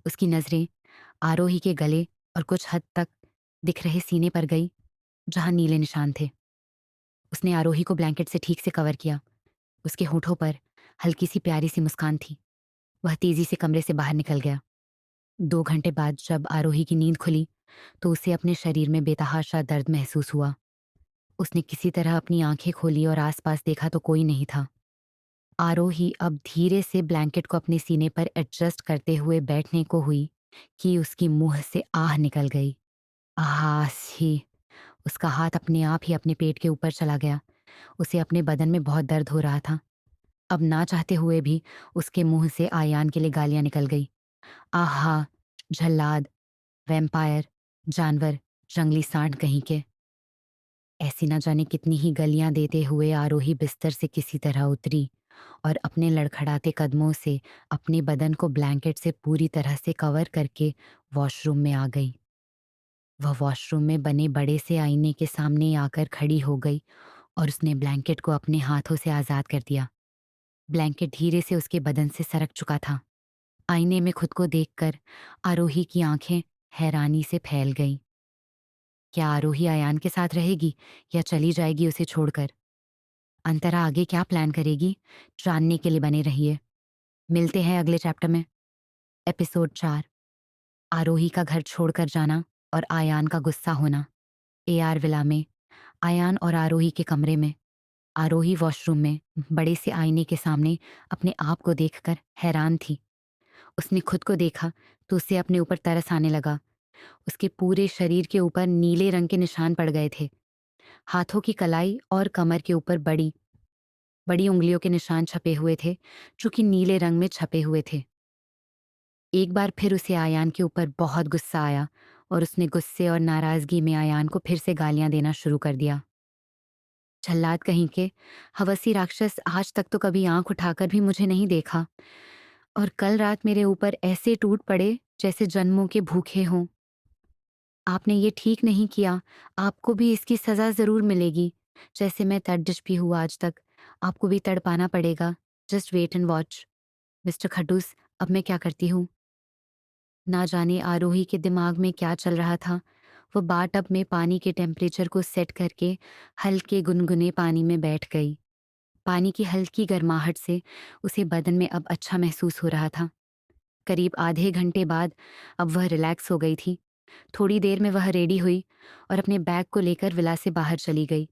उसकी नजरें आरोही के गले और कुछ हद तक दिख रहे सीने पर गई, जहां नीले निशान थे। उसने आरोही को ब्लैंकेट से ठीक से कवर किया। उसके होठों पर हल्की सी प्यारी सी मुस्कान थी। वह तेजी से कमरे से बाहर निकल गया। 2 घंटे बाद जब आरोही की नींद खुली तो उसे अपने शरीर में बेतहाशा दर्द महसूस हुआ। उसने किसी तरह अपनी आंखें खोली और आसपास देखा तो कोई नहीं था। आरोही अब धीरे से ब्लैंकेट को अपने सीने पर एडजस्ट करते हुए बैठने को हुई कि उसकी मुंह से आह निकल गई। ही उसका हाथ अपने आप ही अपने पेट के ऊपर चला गया। उसे अपने बदन में बहुत दर्द हो रहा था। अब ना चाहते हुए भी उसके मुंह से आयान के लिए गालियां निकल गई। आहा! जल्लाद, वैम्पायर, जानवर, जंगली सांड कहीं के। ऐसी ना जाने कितनी ही गलियां देते हुए आरोही बिस्तर से किसी तरह उतरी और अपने लड़खड़ाते कदमों से अपने बदन को ब्लैंकेट से पूरी तरह से कवर करके वॉशरूम में आ गई। वह वॉशरूम में बने बड़े से आईने के सामने आकर खड़ी हो गई और उसने ब्लैंकेट को अपने हाथों से आजाद कर दिया। ब्लैंकेट धीरे से उसके बदन से सरक चुका था। आईने में खुद को देखकर आरोही की आंखें हैरानी से फैल गईं। क्या आरोही आयान के साथ रहेगी या चली जाएगी उसे छोड़कर? अंतरा आगे क्या प्लान करेगी, जानने के लिए बने रहिए। मिलते हैं अगले चैप्टर में। एपिसोड 4, आरोही का घर छोड़कर जाना और आयान का गुस्सा होना। AR विला में आयान और आरोही के कमरे में। आरोही वॉशरूम में बड़े से आईने के सामने अपने आप को देखकर हैरान थी। उसने खुद को देखा तो उसे अपने ऊपर तरस आने लगा। उसके पूरे शरीर के ऊपर नीले रंग के निशान पड़ गए थे। हाथों की कलाई और कमर के ऊपर बड़ी बड़ी उंगलियों के निशान छपे हुए थे, जो कि नीले रंग में छपे हुए थे। एक बार फिर उसे आयान के ऊपर बहुत गुस्सा आया और उसने गुस्से और नाराजगी में आयान को फिर से गालियां देना शुरू कर दिया। जल्लाद कहीं के, हवसी राक्षस, आज तक तो कभी आंख उठाकर भी मुझे नहीं देखा और कल रात मेरे ऊपर ऐसे टूट पड़े जैसे जन्मों के भूखे हों। आपने ये ठीक नहीं किया, आपको भी इसकी सजा जरूर मिलेगी। जैसे मैं तड़प हूँ आज तक, आपको भी तड़पाना पड़ेगा। Just wait and watch. Mister खडूस, अब मैं क्या करती हूँ? ना जाने आरोही के दिमाग में क्या चल रहा था। वो बाथटब में पानी के टेम्परेचर को सेट करके हल्के गुनगुने पानी में बैठ गई। पानी की हल्की गर्माहट से उसे बदन में अब अच्छा महसूस हो रहा था। करीब आधे घंटे बाद अब वह रिलैक्स हो गई थी। थोड़ी देर में वह रेडी हुई और अपने बैग को लेकर विला से बाहर चली गई।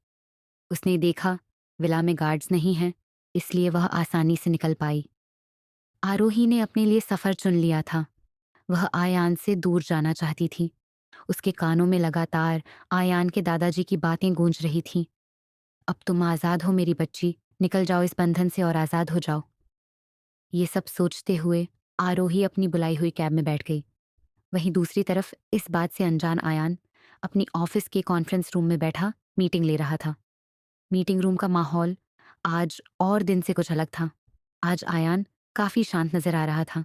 उसने देखा विला में गार्ड्स नहीं हैं, इसलिए वह आसानी से निकल पाई। आरोही ने अपने लिए सफ़र चुन लिया था। वह आयान से दूर जाना चाहती थी। उसके कानों में लगातार आयान के दादाजी की बातें गूंज रही थीं। अब तुम आज़ाद हो मेरी बच्ची, निकल जाओ इस बंधन से और आज़ाद हो जाओ। ये सब सोचते हुए आरोही अपनी बुलाई हुई कैब में बैठ गई। वहीं दूसरी तरफ इस बात से अनजान आयान अपनी ऑफिस के कॉन्फ्रेंस रूम में बैठा मीटिंग ले रहा था। मीटिंग रूम का माहौल आज और दिन से कुछ अलग था। आज आयान काफी शांत नजर आ रहा था,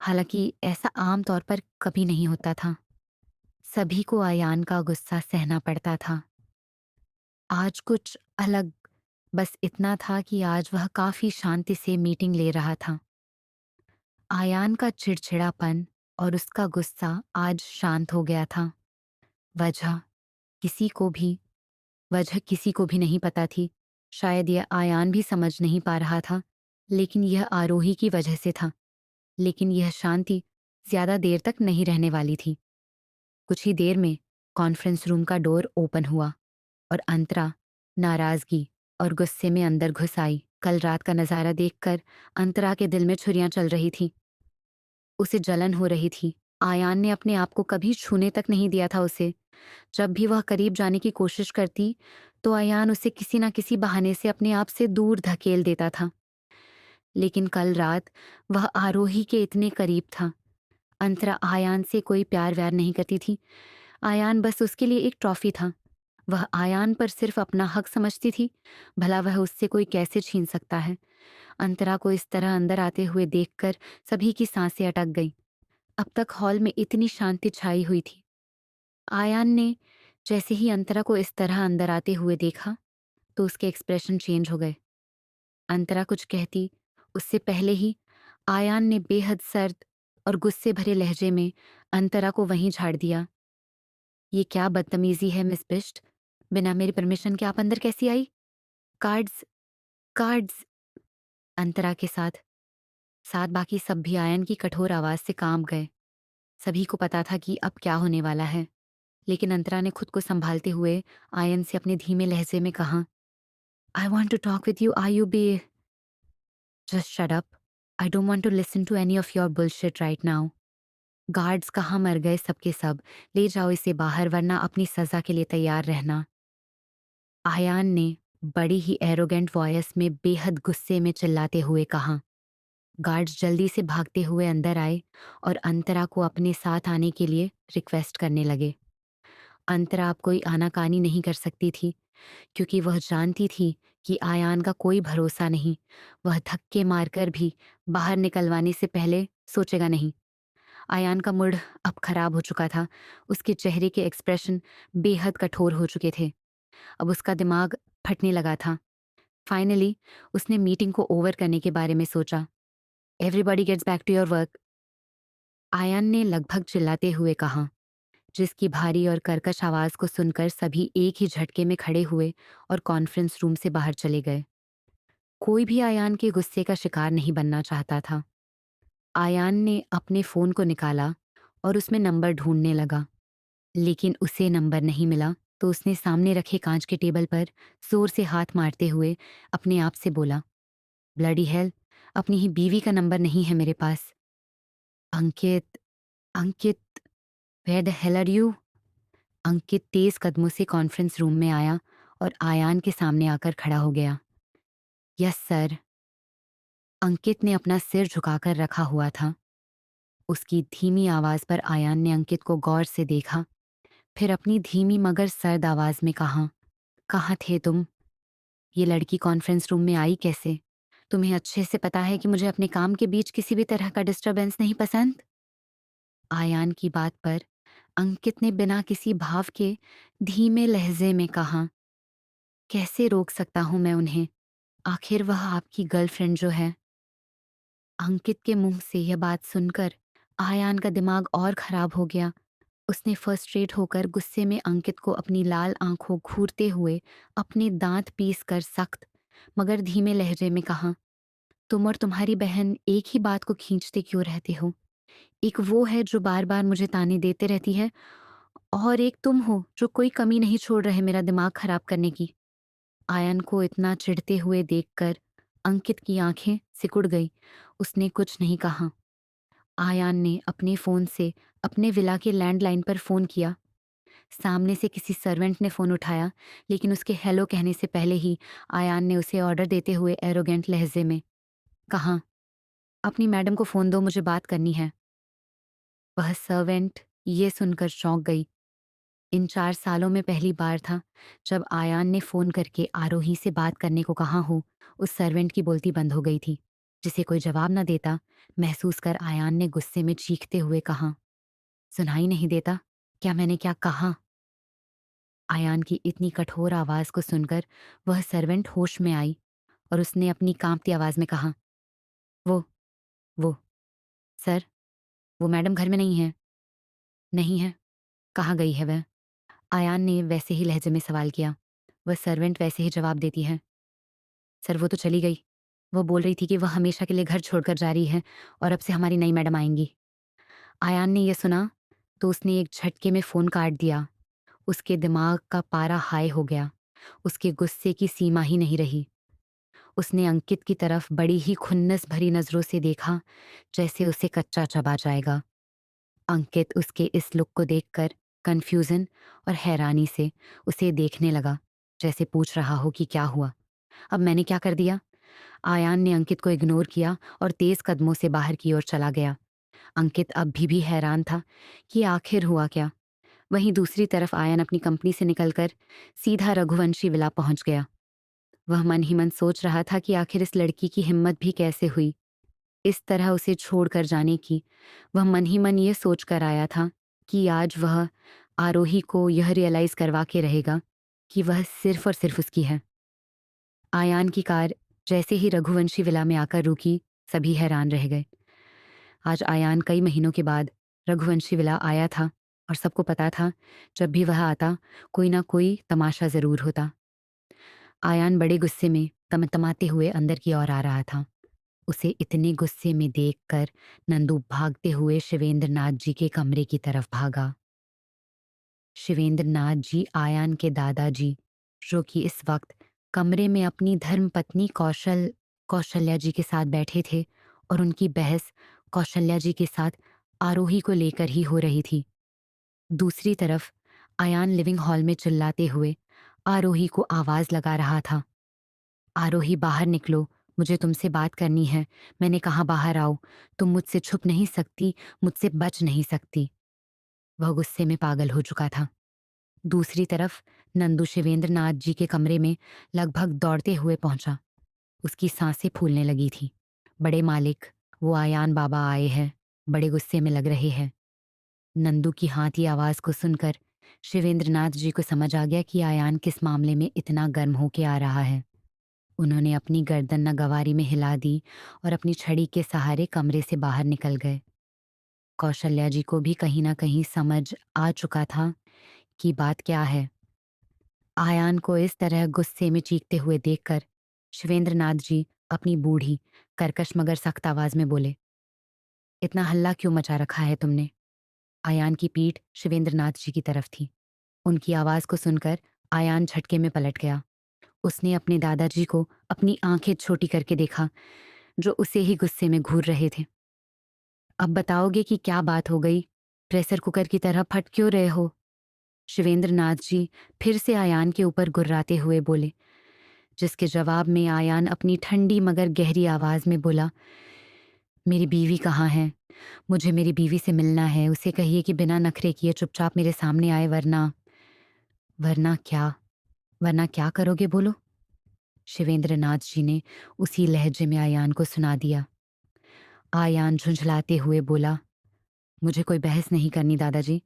हालांकि ऐसा आम तौर पर कभी नहीं होता था। सभी को आयान का गुस्सा सहना पड़ता था। आज कुछ अलग बस इतना था कि आज वह काफी शांति से मीटिंग ले रहा था। आयान का चिड़चिड़ापन और उसका गुस्सा आज शांत हो गया था। वजह किसी को भी वजह किसी को भी नहीं पता थी। शायद यह आयान भी समझ नहीं पा रहा था, लेकिन यह आरोही की वजह से था। लेकिन यह शांति ज्यादा देर तक नहीं रहने वाली थी। कुछ ही देर में कॉन्फ्रेंस रूम का डोर ओपन हुआ और अंतरा नाराजगी और गुस्से में अंदर घुस आई। कल रात का नजारा देखकर अंतरा के दिल में छुरियां चल रही थी। उसे जलन हो रही थी। आयान ने अपने आप को कभी छूने तक नहीं दिया था उसे। जब भी वह करीब जाने की कोशिश करती तो आयान उसे किसी ना किसी बहाने से अपने आप से दूर धकेल देता था। लेकिन कल रात वह आरोही के इतने करीब था। अंतरा आयान से कोई प्यार व्यार नहीं करती थी। आयान बस उसके लिए एक ट्रॉफी था। वह आयान पर सिर्फ अपना हक समझती थी। भला वह उससे कोई कैसे छीन सकता है। अंतरा को इस तरह अंदर आते हुए देखकर सभी की सांसें अटक गईं। अब तक हॉल में इतनी शांति छाई हुई थी। आयान ने जैसे ही अंतरा को इस तरह अंदर आते हुए देखा तो उसके एक्सप्रेशन चेंज हो गए। अंतरा कुछ कहती उससे पहले ही आयान ने बेहद सर्द और गुस्से भरे लहजे में अंतरा को वहीं झाड़ दिया। ये क्या बदतमीजी है मिस बिष्ट? बिना मेरी परमिशन के आप अंदर कैसी आई? कार्ड्स कार्ड्स अंतरा के साथ साथ बाकी सब भी आयन की कठोर आवाज से कांप गए। सभी को पता था कि अब क्या होने वाला है, लेकिन अंतरा ने खुद को संभालते हुए आयन से अपने धीमे लहजे में कहा, I want to talk with you, I you be just shut up. I don't want to listen to any of your bullshit right now. Guards कहाँ मर गए सबके सब, ले जाओ इसे बाहर वरना अपनी सजा के लिए तैयार रहना। आयान ने बड़ी ही एरोगेंट वॉयस में बेहद गुस्से में चिल्लाते हुए कहा। गार्ड्स जल्दी से भागते हुए अंदर आए और अंतरा को अपने साथ आने के लिए रिक्वेस्ट करने लगे। अंतरा अब कोई आनाकानी नहीं कर सकती थी, क्योंकि वह जानती थी कि आयान का कोई भरोसा नहीं। वह धक्के मारकर भी बाहर निकलवाने से पहले सोचेगा नहीं। आयान का मूड अब खराब हो चुका था। उसके चेहरे के एक्सप्रेशन बेहद कठोर हो चुके थे। अब उसका दिमाग फटने लगा था। फाइनली उसने मीटिंग को ओवर करने के बारे में सोचा। Everybody gets back to your work, Aayan ने लगभग चिल्लाते हुए कहा, जिसकी भारी और कर्कश आवाज को सुनकर सभी एक ही झटके में खड़े हुए और कॉन्फ्रेंस रूम से बाहर चले गए। कोई भी आयान के गुस्से का शिकार नहीं बनना चाहता था। आयान ने अपने फोन को निकाला और उसमें नंबर ढूंढने लगा, लेकिन उसे नंबर नहीं मिला। तो उसने सामने रखे कांच के टेबल पर जोर से हाथ मारते हुए अपने आप से बोला, ब्लडी हेल, अपनी ही बीवी का नंबर नहीं है मेरे पास। Ankit, Ankit, where the hell are you? Ankit तेज कदमों से कॉन्फ्रेंस रूम में आया और आयान के सामने आकर खड़ा हो गया। Yes sir. अंकित ने अपना सिर झुकाकर रखा हुआ था। उसकी धीमी आवाज पर आयान ने अंकित को गौर से देखा, फिर अपनी धीमी मगर सर्द आवाज में कहा, कहाँ थे तुम? ये लड़की कॉन्फ्रेंस रूम में आई कैसे? तुम्हें अच्छे से पता है कि मुझे अपने काम के बीच किसी भी तरह का डिस्टरबेंस नहीं पसंद। आयान की बात पर अंकित ने बिना किसी भाव के धीमे लहजे में कहा, कैसे रोक सकता हूँ मैं उन्हें? आखिर वह आपकी गर्लफ्रेंड जो है। अंकित के मुंह से यह बात सुनकर आयान का दिमाग और खराब हो गया। उसने फ्रस्ट्रेट होकर गुस्से में अंकित को अपनी लाल आंखों घूरते हुए अपने दांत पीस कर सख्त मगर धीमे लहजे में कहा, तुम और तुम्हारी बहन एक ही बात को खींचते क्यों रहते हो? एक वो है जो बार बार मुझे ताने देते रहती है, और एक तुम हो जो कोई कमी नहीं छोड़ रहे मेरा दिमाग खराब करने की। आयन को इतना चिढ़ते हुए देखकर अंकित की आंखें सिकुड़ गई। उसने कुछ नहीं कहा। आयान ने अपने फोन से अपने विला के लैंडलाइन पर फोन किया। सामने से किसी सर्वेंट ने फोन उठाया, लेकिन उसके हेलो कहने से पहले ही आयान ने उसे ऑर्डर देते हुए एरोगेंट लहजे में कहा, अपनी मैडम को फोन दो, मुझे बात करनी है। वह सर्वेंट ये सुनकर चौंक गई। इन 4 सालों में पहली बार था जब आयान ने फोन करके आरोही से बात करने को कहा हो। उस सर्वेंट की बोलती बंद हो गई थी, जिसे कोई जवाब न देता महसूस कर आयान ने गुस्से में चीखते हुए कहा, सुनाई नहीं देता? क्या मैंने क्या कहा? आयान की इतनी कठोर आवाज को सुनकर वह सर्वेंट होश में आई और उसने अपनी कांपती आवाज में कहा, वो वो सर, वो मैडम घर में नहीं है। नहीं है? कहाँ गई है वह? आयान ने वैसे ही लहजे में सवाल किया। वह सर्वेंट वैसे ही जवाब देती है, सर वो तो चली गई। वो बोल रही थी कि वह हमेशा के लिए घर छोड़कर जा रही है और अब से हमारी नई मैडम आएंगी। आयान ने यह सुना तो उसने एक झटके में फोन काट दिया। उसके दिमाग का पारा हाई हो गया। उसके गुस्से की सीमा ही नहीं रही। उसने अंकित की तरफ बड़ी ही खुन्नस भरी नजरों से देखा, जैसे उसे कच्चा चबा जाएगा। अंकित उसके इस लुक को देखकर कंफ्यूजन और हैरानी से उसे देखने लगा, जैसे पूछ रहा हो कि क्या हुआ, अब मैंने क्या कर दिया? आयान ने अंकित को इग्नोर किया और तेज कदमों से बाहर की ओर चला गया। अंकित अब भी हैरान था कि आखिर हुआ क्या। वहीं दूसरी तरफ आयन अपनी कंपनी से निकलकर सीधा रघुवंशी विला पहुंच गया। वह मन ही मन सोच रहा था कि आखिर इस लड़की की हिम्मत भी कैसे हुई इस तरह उसे छोड़कर जाने की। वह मन ही मन ये सोचकर आया था कि आज वह आरोही को यह रियलाइज करवा के रहेगा कि वह सिर्फ और सिर्फ उसकी है। आयान की कार जैसे ही रघुवंशी विला में आकर रुकी, सभी हैरान रह गए। आज आयान कई महीनों के बाद रघुवंशी विला आया था और सबको पता था जब भी वह आता कोई ना कोई तमाशा जरूर होता। आयान बड़े गुस्से में तमतमाते हुए अंदर की ओर आ रहा था। उसे इतने गुस्से में देखकर नंदू भागते हुए शिवेंद्र नाथ जी के कमरे की तरफ भागा। शिवेंद्र नाथ जी आयान के दादाजी, जो कि इस वक्त कमरे में अपनी धर्मपत्नी कौशल्या जी के साथ बैठे थे और उनकी बहस कौशल्या जी के साथ आरोही को लेकर ही हो रही थी। दूसरी तरफ आयान लिविंग हॉल में चिल्लाते हुए आरोही को आवाज लगा रहा था, आरोही बाहर निकलो, मुझे तुमसे बात करनी है। मैंने कहा बाहर आओ, तुम मुझसे छुप नहीं सकती, मुझसे बच नहीं सकती। वह गुस्से में पागल हो चुका था। दूसरी तरफ नंदू शिवेंद्र नाथ जी के कमरे में लगभग दौड़ते हुए पहुंचा। उसकी सांसें फूलने लगी थी। बड़े मालिक, वो आयान बाबा आए हैं, बड़े गुस्से में लग रहे हैं। नंदू की हाथी आवाज को सुनकर शिवेंद्र नाथ जी को समझ आ गया कि आयान किस मामले में इतना गर्म होके आ रहा है। उन्होंने अपनी गर्दन नगवारी में हिला दी और अपनी छड़ी के सहारे कमरे से बाहर निकल गए। कौशल्या जी को भी कहीं ना कहीं समझ आ चुका था कि बात क्या है। आयान को इस तरह गुस्से में चीखते हुए देखकर शिवेंद्र नाथ जी अपनी बूढ़ी कर्कश मगर सख्त आवाज में बोले, इतना हल्ला क्यों मचा रखा है तुमने? आयान की पीठ शिवेंद्र नाथ जी की तरफ थी। उनकी आवाज को सुनकर आयान झटके में पलट गया। उसने अपने दादाजी को अपनी आंखें छोटी करके देखा, जो उसे ही गुस्से में घूर रहे थे। अब बताओगे कि क्या बात हो गई? प्रेशर कुकर की तरह फट क्यों रहे हो? शिवेंद्र नाथ जी फिर से आयान के ऊपर गुर्राते हुए बोले, जिसके जवाब में आयान अपनी ठंडी मगर गहरी आवाज में बोला, मेरी बीवी कहाँ है? मुझे मेरी बीवी से मिलना है। उसे कहिए कि बिना नखरे किए चुपचाप मेरे सामने आए, वरना वरना क्या? वरना क्या करोगे बोलो? शिवेंद्र नाथ जी ने उसी लहजे में आयान को सुना दिया। आयान झुंझलाते हुए बोला, मुझे कोई बहस नहीं करनी दादाजी,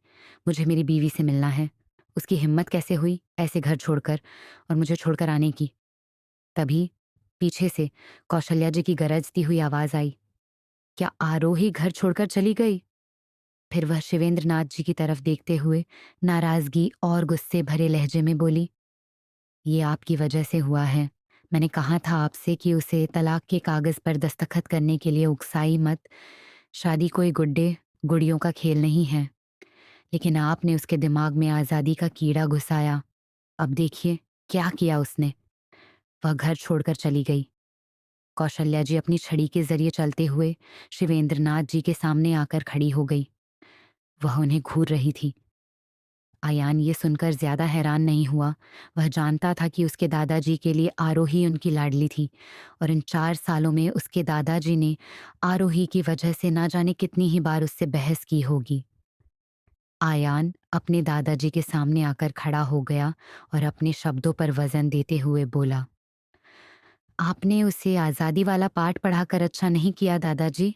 मुझे मेरी बीवी से मिलना है। उसकी हिम्मत कैसे हुई ऐसे घर छोड़कर और मुझे छोड़कर आने की। तभी पीछे से कौशल्या जी की गरजती हुई आवाज आई, क्या आरोही घर छोड़कर चली गई? फिर वह शिवेंद्र नाथ जी की तरफ देखते हुए नाराजगी और गुस्से भरे लहजे में बोली, ये आपकी वजह से हुआ है। मैंने कहा था आपसे कि उसे तलाक के कागज पर दस्तखत करने के लिए उकसाई मत। शादी कोई गुड्डे गुड़ियों का खेल नहीं है। लेकिन आपने उसके दिमाग में आजादी का कीड़ा घुसाया। अब देखिए क्या किया उसने। वह घर छोड़कर चली गई। कौशल्या जी अपनी छड़ी के जरिए चलते हुए शिवेंद्र नाथ जी के सामने आकर खड़ी हो गई। वह उन्हें घूर रही थी। आयान ये सुनकर ज्यादा हैरान नहीं हुआ। वह जानता था कि उसके दादाजी के लिए आरोही उनकी लाडली थी और इन 4 सालों में उसके दादाजी ने आरोही की वजह से ना जाने कितनी ही बार उससे बहस की होगी। आयान अपने दादाजी के सामने आकर खड़ा हो गया और अपने शब्दों पर वजन देते हुए बोला, आपने उसे आजादी वाला पाठ पढ़ाकर अच्छा नहीं किया दादाजी।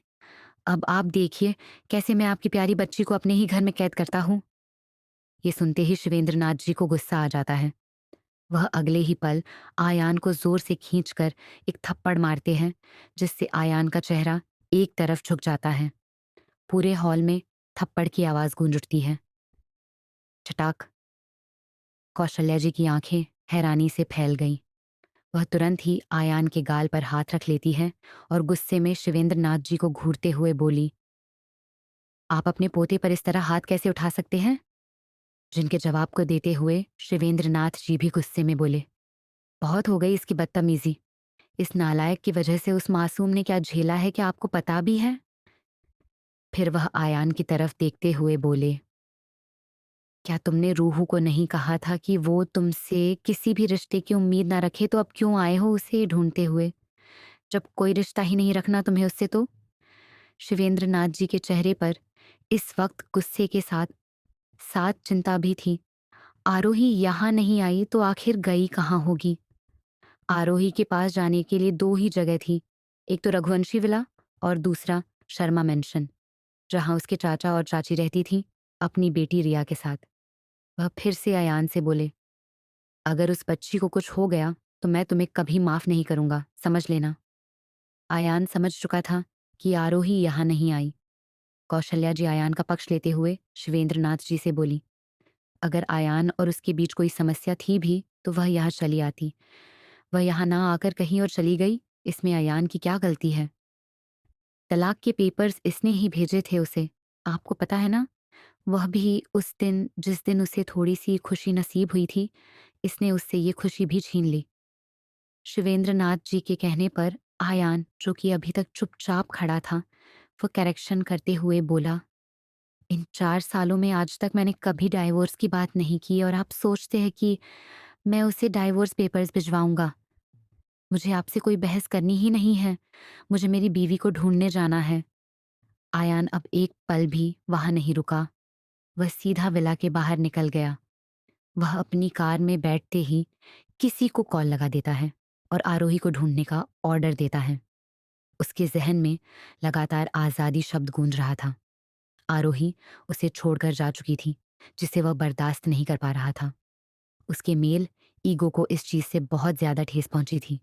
अब आप देखिए कैसे मैं आपकी प्यारी बच्ची को अपने ही घर में कैद करता हूँ। ये सुनते ही शिवेंद्र नाथ जी को गुस्सा आ जाता है। वह अगले ही पल आयान को जोर से खींचकर एक थप्पड़ मारते हैं, जिससे आयान का चेहरा एक तरफ झुक जाता है। पूरे हॉल में थप्पड़ की आवाज गूंज उठती है। चटाक। कौशल्या जी की आंखें हैरानी से फैल गईं। वह तुरंत ही आयान के गाल पर हाथ रख लेती है और गुस्से में शिवेंद्र नाथ जी को घूरते हुए बोली, आप अपने पोते पर इस तरह हाथ कैसे उठा सकते हैं? जिनके जवाब को देते हुए शिवेंद्र नाथ जी भी गुस्से में बोले, बहुत हो गई इसकी बदतमीजी। इस नालायक की वजह से उस मासूम ने क्या झेला है क्या आपको पता भी है? फिर वह आयान की तरफ देखते हुए बोले, क्या तुमने रूहू को नहीं कहा था कि वो तुमसे किसी भी रिश्ते की उम्मीद ना रखे, तो अब क्यों आए हो उसे ढूंढते हुए? जब कोई रिश्ता ही नहीं रखना तुम्हें उससे तो? शिवेंद्र नाथ जी के चेहरे पर इस वक्त गुस्से के साथ साथ चिंता भी थी। आरोही यहाँ नहीं आई तो आखिर गई कहाँ होगी? आरोही के पास जाने के लिए 2 ही जगह थी, एक तो रघुवंशी विला और दूसरा शर्मा मेंशन, जहाँ उसके चाचा और चाची रहती थीं अपनी बेटी रिया के साथ। वह फिर से अयान से बोले, अगर उस बच्ची को कुछ हो गया तो मैं तुम्हें कभी माफ नहीं करूंगा, समझ लेना। आयान समझ चुका था कि आरोही यहाँ नहीं आई। कौशल्या जी आयान का पक्ष लेते हुए शिवेंद्र नाथ जी से बोली, अगर आयान और उसके बीच कोई समस्या थी भी तो वह यहाँ चली आती। वह यहाँ ना आकर कहीं और चली गई, इसमें अयान की क्या गलती है? तलाक के पेपर्स इसने ही भेजे थे उसे, आपको पता है ना? वह भी उस दिन जिस दिन उसे थोड़ी सी खुशी नसीब हुई थी, इसने उससे ये खुशी भी छीन ली। शिवेंद्र नाथ जी के कहने पर आयान, जो कि अभी तक चुपचाप खड़ा था, वो करेक्शन करते हुए बोला, इन 4 सालों में आज तक मैंने कभी डाइवोर्स की बात नहीं की और आप सोचते हैं कि मैं उसे डाइवोर्स पेपर्स भिजवाऊंगा? मुझे आपसे कोई बहस करनी ही नहीं है। मुझे मेरी बीवी को ढूंढने जाना है। आयान अब एक पल भी वहां नहीं रुका। वह सीधा विला के बाहर निकल गया। वह अपनी कार में बैठते ही किसी को कॉल लगा देता है और आरोही को ढूंढने का ऑर्डर देता है। उसके जहन में लगातार आजादी शब्द गूंज रहा था। आरोही उसे छोड़कर जा चुकी थी, जिसे वह बर्दाश्त नहीं कर पा रहा था। उसके मेल ईगो को इस चीज से बहुत ज्यादा ठेस पहुंची थी।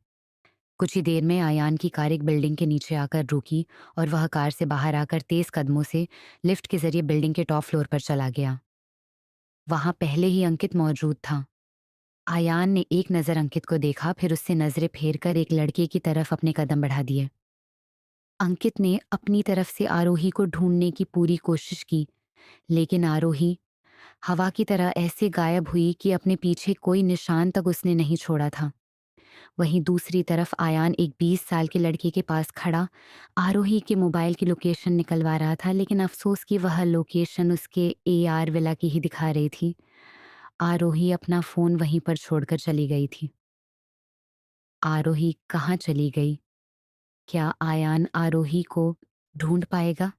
कुछ ही देर में आयान की कार एक बिल्डिंग के नीचे आकर रुकी और वह कार से बाहर आकर तेज कदमों से लिफ्ट के जरिए बिल्डिंग के टॉप फ्लोर पर चला गया। वहां पहले ही अंकित मौजूद था। आयान ने एक नजर अंकित को देखा, फिर उससे नजरें फेरकर एक लड़के की तरफ अपने कदम बढ़ा दिए। अंकित ने अपनी तरफ से आरोही को ढूंढने की पूरी कोशिश की, लेकिन आरोही हवा की तरह ऐसे गायब हुई कि अपने पीछे कोई निशान तक उसने नहीं छोड़ा था। वहीं दूसरी तरफ आयान एक 20 साल के लड़के के पास खड़ा आरोही के मोबाइल की लोकेशन निकलवा रहा था, लेकिन अफसोस कि वह लोकेशन उसके एआर विला की ही दिखा रही थी। आरोही अपना फोन वहीं पर छोड़कर चली गई थी। आरोही कहाँ चली गई? क्या आयान आरोही को ढूंढ पाएगा?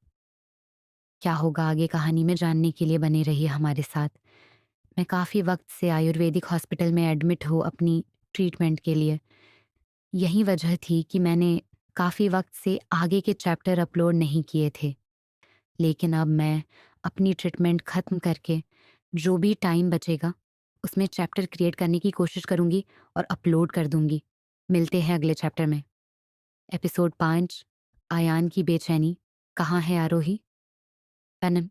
क्या होगा आगे कहानी में जानने के लिए बने रहिए हमारे साथ। मैं काफ़ी वक्त से आयुर्वेदिक हॉस्पिटल में एडमिट हूँ अपनी ट्रीटमेंट के लिए। यही वजह थी कि मैंने काफ़ी वक्त से आगे के चैप्टर अपलोड नहीं किए थे। लेकिन अब मैं अपनी ट्रीटमेंट ख़त्म करके जो भी टाइम बचेगा उसमें चैप्टर क्रिएट करने की कोशिश करूँगी और अपलोड कर दूँगी। मिलते हैं अगले चैप्टर में। एपिसोड 5, आयान की बेचैनी, कहाँ है आरोही? पैनन।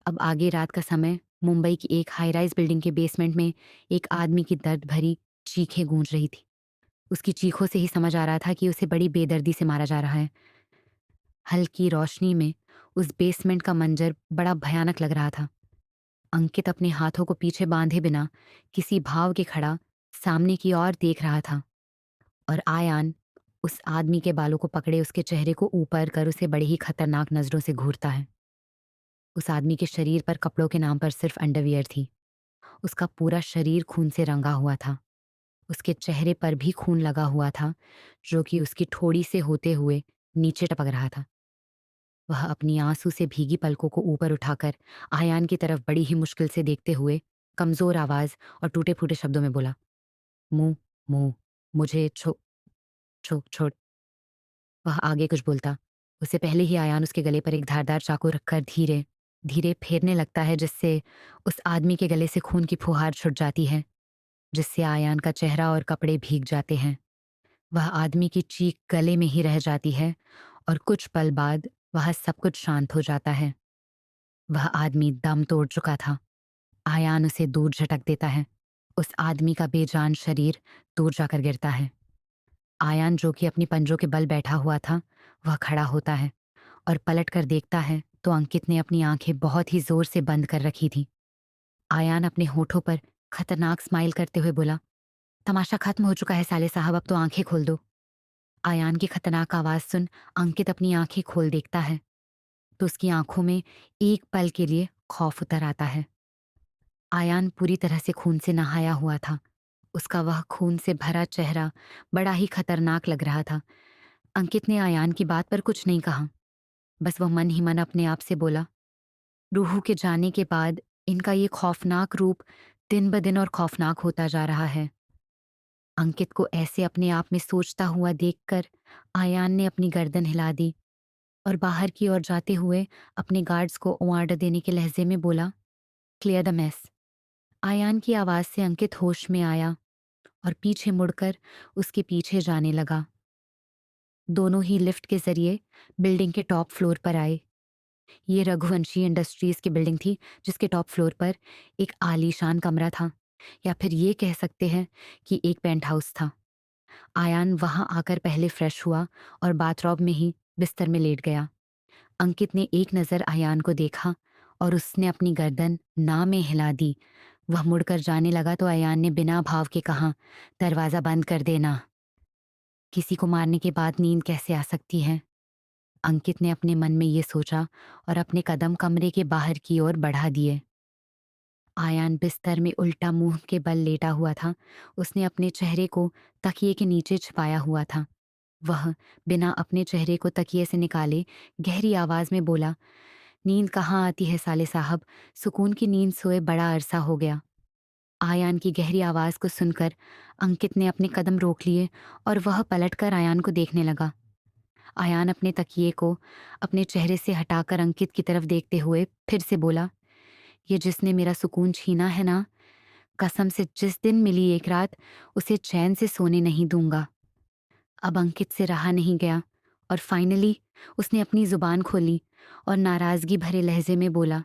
अब आगे रात का समय, मुंबई की एक हाई राइज बिल्डिंग के बेसमेंट में एक आदमी की दर्द भरी चीखें गूंज रही थी। उसकी चीखों से ही समझ आ रहा था कि उसे बड़ी बेदर्दी से मारा जा रहा है। हल्की रोशनी में उस बेसमेंट का मंजर बड़ा भयानक लग रहा था। अंकित अपने हाथों को पीछे बांधे बिना किसी भाव के खड़ा सामने की ओर देख रहा था, और आयान उस आदमी के बालों को पकड़े उसके चेहरे को ऊपर कर उसे बड़ी ही खतरनाक नजरों से घूरता है। उस आदमी के शरीर पर कपड़ों के नाम पर सिर्फ अंडरवियर थी। उसका पूरा शरीर खून से रंगा हुआ था। उसके चेहरे पर भी खून लगा हुआ था, जो कि उसकी ठोड़ी से होते हुए नीचे टपक रहा था। वह अपनी आंसू से भीगी पलकों को ऊपर उठाकर आयान की तरफ बड़ी ही मुश्किल से देखते हुए कमजोर आवाज और टूटे फूटे शब्दों में बोला, मुंह, मुंह, मुझे छोड़। वह आगे कुछ बोलता, उससे पहले ही आयान उसके गले पर एक धारदार चाकू रखकर धीरे धीरे फेरने लगता है, जिससे उस आदमी के गले से खून की फुहार छुट जाती है, जिससे आयान का चेहरा और कपड़े भीग जाते हैं। वह आदमी की चीख गले में ही रह जाती है और कुछ पल बाद वह सब कुछ शांत हो जाता है। वह आदमी दम तोड़ चुका था। आयान उसे दूर झटक देता है। उस आदमी का बेजान शरीर दूर जाकर गिरता है। आयान, जो कि अपनी पंजों के बल बैठा हुआ था, वह खड़ा होता है और पलट कर देखता है तो अंकित ने अपनी आंखें बहुत ही जोर से बंद कर रखी थी। आयान अपने होठों पर खतरनाक स्माइल करते हुए बोला, तमाशा खत्म हो चुका है साले साहब, अब तो आंखें खोल दो। आयान की खतरनाक आवाज सुन अंकित अपनी आंखें खोल देखता है तो उसकी आंखों में एक पल के लिए खौफ उतर आता है। आयान पूरी तरह से खून से नहाया हुआ था। उसका वह खून से भरा चेहरा बड़ा ही खतरनाक लग रहा था। अंकित ने आयान की बात पर कुछ नहीं कहा। बस वह मन ही मन अपने आप से बोला, रूहू के जाने के बाद इनका ये खौफनाक रूप दिन ब दिन और खौफनाक होता जा रहा है। अंकित को ऐसे अपने आप में सोचता हुआ देखकर आयान ने अपनी गर्दन हिला दी और बाहर की ओर जाते हुए अपने गार्ड्स को ऑर्डर देने के लहजे में बोला, क्लियर द मेस। आयान की आवाज से अंकित होश में आया और पीछे मुड़कर उसके पीछे जाने लगा। दोनों ही लिफ्ट के जरिए बिल्डिंग के टॉप फ्लोर पर आए। ये रघुवंशी इंडस्ट्रीज की बिल्डिंग थी, जिसके टॉप फ्लोर पर एक आलीशान कमरा था, या फिर ये कह सकते हैं कि एक पेंट हाउस था। आयान वहां आकर पहले फ्रेश हुआ और बाथरोब में ही बिस्तर में लेट गया। अंकित ने एक नजर आयान को देखा और उसने अपनी गर्दन ना में हिला दी। वह मुड़कर जाने लगा तो आयान ने बिना भाव के कहा, दरवाजा बंद कर देना। किसी को मारने के बाद नींद कैसे आ सकती है? अंकित ने अपने मन में ये सोचा और अपने कदम कमरे के बाहर की ओर बढ़ा दिए। आयान बिस्तर में उल्टा मुंह के बल लेटा हुआ था। उसने अपने चेहरे को तकिए के नीचे छिपाया हुआ था। वह बिना अपने चेहरे को तकिए से निकाले गहरी आवाज में बोला, नींद कहाँ आती है साले साहब, सुकून की नींद सोए बड़ा अरसा हो गया। आयान की गहरी आवाज को सुनकर अंकित ने अपने कदम रोक लिए और वह पलटकर आयान को देखने लगा। आयान अपने तकिए को अपने चेहरे से हटाकर अंकित की तरफ देखते हुए फिर से बोला, ये जिसने मेरा सुकून छीना है ना, कसम से जिस दिन मिली एक रात उसे चैन से सोने नहीं दूंगा। अब अंकित से रहा नहीं गया और फाइनली उसने अपनी जुबान खोली और नाराजगी भरे लहजे में बोला,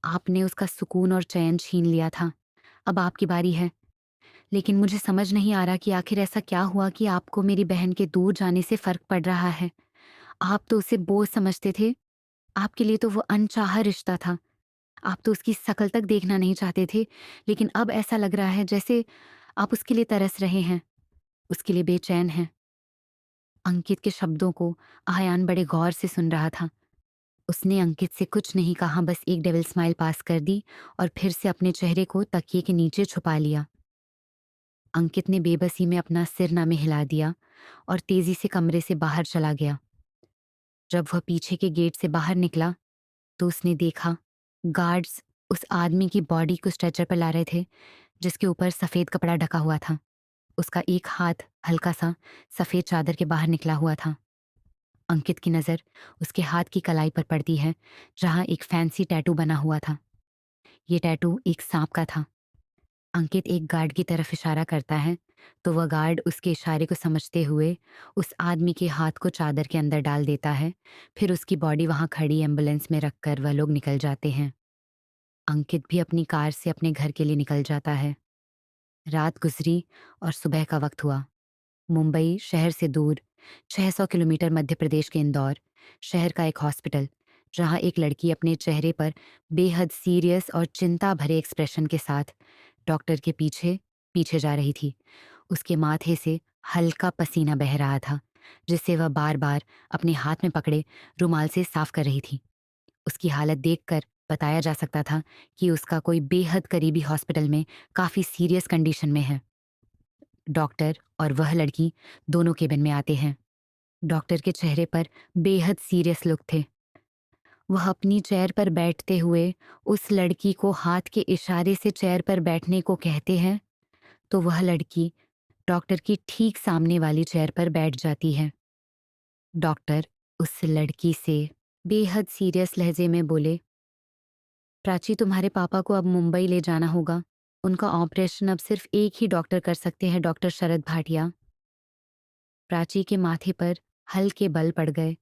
आपने उसका सुकून और चैन छीन लिया था, अब आपकी बारी है। लेकिन मुझे समझ नहीं आ रहा कि आखिर ऐसा क्या हुआ कि आपको मेरी बहन के दूर जाने से फर्क पड़ रहा है। आप तो उसे बोझ समझते थे। आपके लिए तो वो अनचाहा रिश्ता था। आप तो उसकी शकल तक देखना नहीं चाहते थे, लेकिन अब ऐसा लग रहा है जैसे आप उसके लिए तरस रहे हैं, उसके लिए बेचैन हैं। अंकित के शब्दों को आयान बड़े गौर से सुन रहा था। उसने अंकित से कुछ नहीं कहा, बस एक डेविल स्माइल पास कर दी और फिर से अपने चेहरे को तकिए के नीचे छुपा लिया। अंकित ने बेबसी में अपना सिर ना में हिला दिया और तेजी से कमरे से बाहर चला गया। जब वह पीछे के गेट से बाहर निकला तो उसने देखा गार्ड्स उस आदमी की बॉडी को स्ट्रेचर पर ला रहे थे, जिसके ऊपर सफेद कपड़ा ढका हुआ था। उसका एक हाथ हल्का सा सफेद चादर के बाहर निकला हुआ था। अंकित की नजर उसके हाथ की कलाई पर पड़ती है, जहां एक फैंसी टैटू बना हुआ था। ये टैटू एक सांप का था। अंकित एक गार्ड की तरफ इशारा करता है, तो वह गार्ड उसके इशारे को समझते हुए उस आदमी के हाथ को चादर के अंदर डाल देता है। फिर उसकी बॉडी वहाँ खड़ी एम्बुलेंस में रखकर वह लोग निकल जाते हैं। अंकित भी अपनी कार से अपने घर के लिए निकल जाता है। रात गुजरी और सुबह का वक्त हुआ। मुंबई शहर से दूर 600 किलोमीटर मध्य प्रदेश के इंदौर शहर का एक हॉस्पिटल, जहां एक लड़की अपने चेहरे पर बेहद सीरियस और चिंता भरे एक्सप्रेशन के साथ डॉक्टर के पीछे पीछे जा रही थी। उसके माथे से हल्का पसीना बह रहा था, जिसे वह बार बार अपने हाथ में पकड़े रुमाल से साफ कर रही थी। उसकी हालत देखकर बताया जा सकता था कि उसका कोई बेहद करीबी हॉस्पिटल में काफी सीरियस कंडीशन में है। डॉक्टर और वह लड़की दोनों केबिन में आते हैं। डॉक्टर के चेहरे पर बेहद सीरियस लुक थे। वह अपनी चेयर पर बैठते हुए उस लड़की को हाथ के इशारे से चेयर पर बैठने को कहते हैं, तो वह लड़की डॉक्टर की ठीक सामने वाली चेयर पर बैठ जाती है। डॉक्टर उस लड़की से बेहद सीरियस लहजे में बोले, प्राची, तुम्हारे पापा को अब मुंबई ले जाना होगा। उनका ऑपरेशन अब सिर्फ एक ही डॉक्टर कर सकते हैं, डॉक्टर शरद भाटिया। प्राची के माथे पर हल्के बल पड़ गए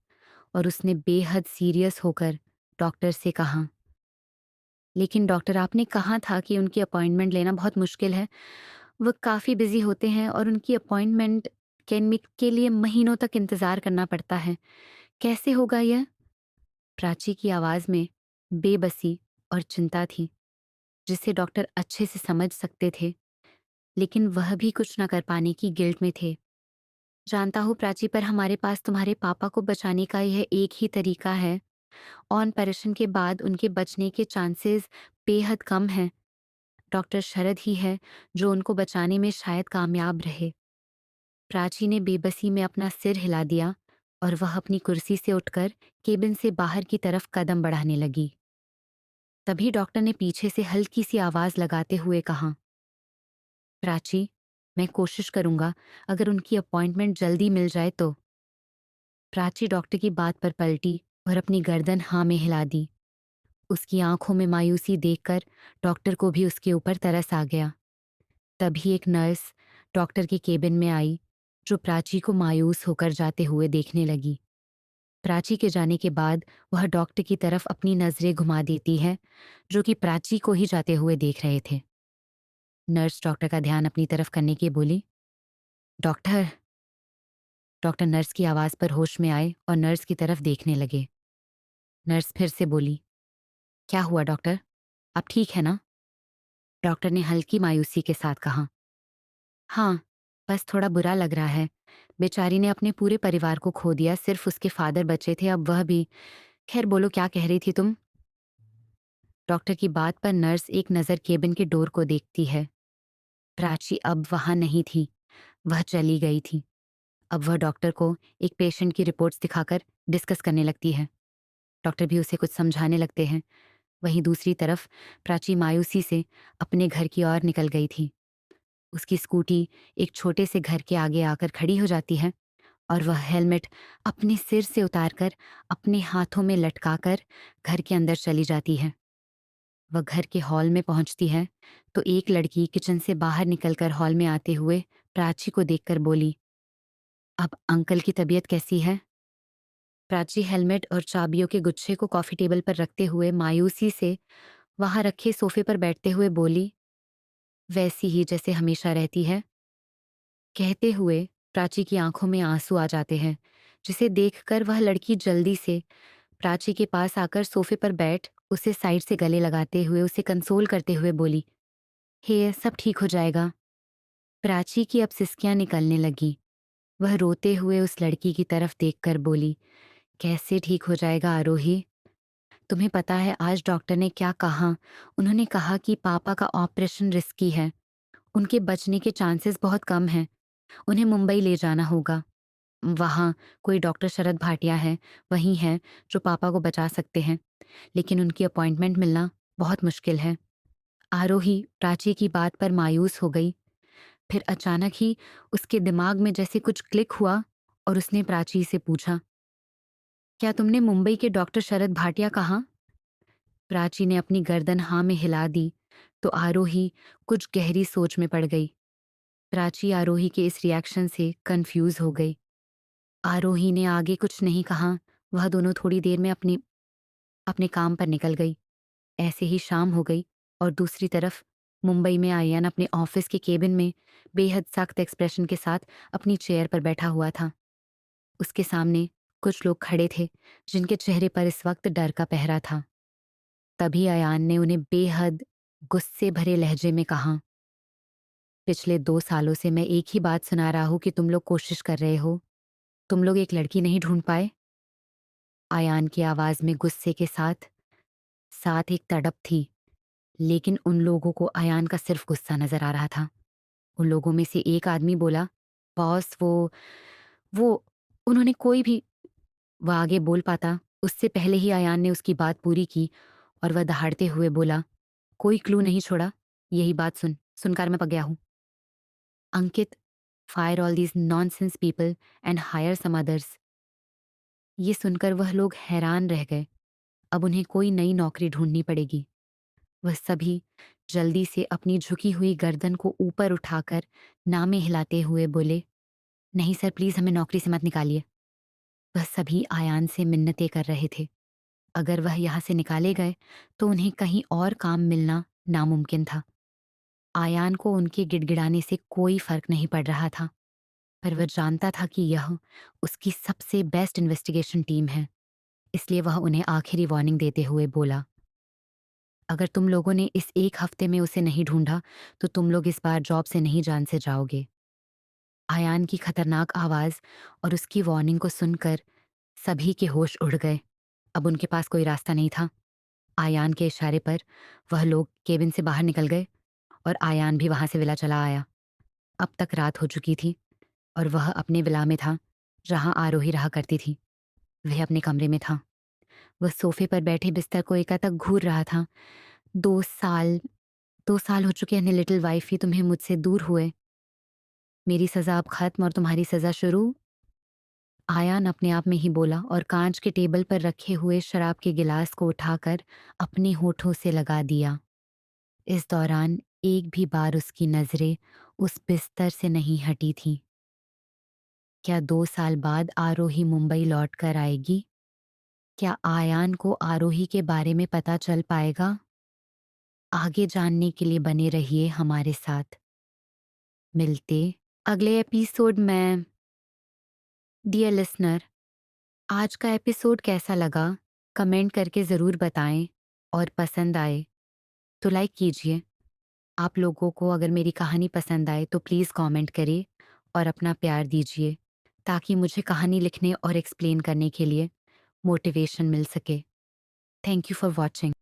और उसने बेहद सीरियस होकर डॉक्टर से कहा, लेकिन डॉक्टर, आपने कहा था कि उनकी अपॉइंटमेंट लेना बहुत मुश्किल है। वो काफ़ी बिजी होते हैं और उनकी अपॉइंटमेंट के लिए महीनों तक इंतज़ार करना पड़ता है। कैसे होगा यह? प्राची की आवाज़ में बेबसी और चिंता थी, जिसे डॉक्टर अच्छे से समझ सकते थे, लेकिन वह भी कुछ न कर पाने की गिल्ट में थे। जानता हूँ प्राची, पर हमारे पास तुम्हारे पापा को बचाने का यह एक ही तरीका है। ऑपरेशन के बाद उनके बचने के चांसेस बेहद कम हैं। डॉक्टर शरद ही है जो उनको बचाने में शायद कामयाब रहे। प्राची ने बेबसी में अपना सिर हिला दिया और वह अपनी कुर्सी से उठकर केबिन से बाहर की तरफ कदम बढ़ाने लगी। तभी डॉक्टर ने पीछे से हल्की सी आवाज लगाते हुए कहा, प्राची, मैं कोशिश करूंगा, अगर उनकी अपॉइंटमेंट जल्दी मिल जाए तो। प्राची डॉक्टर की बात पर पलटी और अपनी गर्दन हाँ में हिला दी। उसकी आंखों में मायूसी देखकर डॉक्टर को भी उसके ऊपर तरस आ गया। तभी एक नर्स डॉक्टर के केबिन में आई, जो प्राची को मायूस होकर जाते हुए देखने लगी। प्राची के जाने के बाद वह डॉक्टर की तरफ अपनी नजरें घुमा देती है, जो कि प्राची को ही जाते हुए देख रहे थे। नर्स डॉक्टर का ध्यान अपनी तरफ करने की बोली, डॉक्टर। डॉक्टर नर्स की आवाज पर होश में आए और नर्स की तरफ देखने लगे। नर्स फिर से बोली, क्या हुआ डॉक्टर, आप ठीक है ना? डॉक्टर ने हल्की मायूसी के साथ कहा, हाँ, बस थोड़ा बुरा लग रहा है। बेचारी ने अपने पूरे परिवार को खो दिया, सिर्फ उसके फादर बचे थे, अब वह भी। खैर, बोलो क्या कह रही थी तुम? डॉक्टर की बात पर नर्स एक नज़र केबिन के डोर को देखती है। प्राची अब वहां नहीं थी, वह चली गई थी। अब वह डॉक्टर को एक पेशेंट की रिपोर्ट्स दिखाकर डिस्कस करने लगती है। डॉक्टर भी उसे कुछ समझाने लगते हैं। वहीं दूसरी तरफ प्राची मायूसी से अपने घर की ओर निकल गई थी। उसकी स्कूटी एक छोटे से घर के आगे आकर खड़ी हो जाती है और वह हेलमेट अपने सिर से उतारकर अपने हाथों में लटकाकर घर के अंदर चली जाती है। वह घर के हॉल में पहुंचती है तो एक लड़की किचन से बाहर निकलकर हॉल में आते हुए प्राची को देखकर बोली, अब अंकल की तबीयत कैसी है? प्राची हेलमेट और चाबियों के गुच्छे को कॉफी टेबल पर रखते हुए मायूसी से वहां रखे सोफे पर बैठते हुए बोली, वैसी ही जैसे हमेशा रहती है। कहते हुए प्राची की आंखों में आंसू आ जाते हैं, जिसे देखकर वह लड़की जल्दी से प्राची के पास आकर सोफे पर बैठ उसे साइड से गले लगाते हुए उसे कंसोल करते हुए बोली, हे, सब ठीक हो जाएगा। प्राची की अब सिसकियां निकलने लगी। वह रोते हुए उस लड़की की तरफ देखकर बोली, कैसे ठीक हो जाएगा आरोही? तुम्हें पता है आज डॉक्टर ने क्या कहा? उन्होंने कहा कि पापा का ऑपरेशन रिस्की है, उनके बचने के चांसेस बहुत कम हैं। उन्हें मुंबई ले जाना होगा। वहाँ कोई डॉक्टर शरद भाटिया है, वही हैं जो पापा को बचा सकते हैं, लेकिन उनकी अपॉइंटमेंट मिलना बहुत मुश्किल है। आरोही प्राची की बात पर मायूस हो गई। फिर अचानक ही उसके दिमाग में जैसे कुछ क्लिक हुआ और उसने प्राची से पूछा, क्या तुमने मुंबई के डॉक्टर शरद भाटिया कहा? प्राची ने अपनी गर्दन हाँ में हिला दी तो आरोही कुछ गहरी सोच में पड़ गई। प्राची आरोही के इस रिएक्शन से कंफ्यूज हो गई। आरोही ने आगे कुछ नहीं कहा। वह दोनों थोड़ी देर में अपने अपने काम पर निकल गई। ऐसे ही शाम हो गई और दूसरी तरफ मुंबई में आर्यन अपने ऑफिस के केबिन में बेहद सख्त एक्सप्रेशन के साथ अपनी चेयर पर बैठा हुआ था। उसके सामने कुछ लोग खड़े थे जिनके चेहरे पर इस वक्त डर का पहरा था। तभी अयान ने उन्हें बेहद गुस्से भरे लहजे में कहा, पिछले 2 सालों से मैं एक ही बात सुना रहा हूं कि तुम लोग कोशिश कर रहे हो। तुम लोग एक लड़की नहीं ढूंढ पाए? अयान की आवाज में गुस्से के साथ साथ एक तड़प थी, लेकिन उन लोगों को अयान का सिर्फ गुस्सा नजर आ रहा था। उन लोगों में से एक आदमी बोला, बॉस वो उन्होंने कोई भी। वह आगे बोल पाता उससे पहले ही अयान ने उसकी बात पूरी की और वह दहाड़ते हुए बोला, कोई क्लू नहीं छोड़ा। यही बात सुनकर मैं पक गया हूं। Ankit, fire all these nonsense people and hire some others. ये सुनकर वह लोग हैरान रह गए। अब उन्हें कोई नई नौकरी ढूंढनी पड़ेगी। वह सभी जल्दी से अपनी झुकी हुई गर्दन को ऊपर उठाकर नामे हिलाते हुए बोले, नहीं सर, प्लीज हमें नौकरी से मत निकालिए। वह सभी आयान से मिन्नतें कर रहे थे। अगर वह यहाँ से निकाले गए तो उन्हें कहीं और काम मिलना नामुमकिन था। आयान को उनके गिड़गिड़ाने से कोई फर्क नहीं पड़ रहा था, पर वह जानता था कि यह उसकी सबसे बेस्ट इन्वेस्टिगेशन टीम है। इसलिए वह उन्हें आखिरी वार्निंग देते हुए बोला, अगर तुम लोगों ने इस एक हफ्ते में उसे नहीं ढूंढा तो तुम लोग इस बार जॉब से नहीं जान से जाओगे। आयान की खतरनाक आवाज और उसकी वार्निंग को सुनकर सभी के होश उड़ गए। अब उनके पास कोई रास्ता नहीं था। आयान के इशारे पर वह लोग केबिन से बाहर निकल गए और आयान भी वहां से विला चला आया। अब तक रात हो चुकी थी और वह अपने विला में था जहां आरोही रहा करती थी। वह अपने कमरे में था। वह सोफे पर बैठे बिस्तर को एकातक घूर रहा था। 2 साल 2 साल हो चुके हैं लिटिल वाइफ ही तुम्हें मुझसे दूर हुए। मेरी सजा अब खत्म और तुम्हारी सजा शुरू। आयान अपने आप में ही बोला और कांच के टेबल पर रखे हुए शराब के गिलास को उठाकर अपने होठों से लगा दिया। इस दौरान एक भी बार उसकी नजरें उस बिस्तर से नहीं हटी थीं। क्या 2 साल बाद आरोही मुंबई लौट कर आएगी? क्या आयान को आरोही के बारे में पता चल पाएगा? आगे जानने के लिए बने रहिए हमारे साथ। मिलते अगले एपिसोड में। डियर लिसनर, आज का एपिसोड कैसा लगा? कमेंट करके ज़रूर बताएं और पसंद आए तो लाइक कीजिए। आप लोगों को अगर मेरी कहानी पसंद आए तो प्लीज़ कमेंट करिए और अपना प्यार दीजिए ताकि मुझे कहानी लिखने और एक्सप्लेन करने के लिए मोटिवेशन मिल सके। Thank you for watching.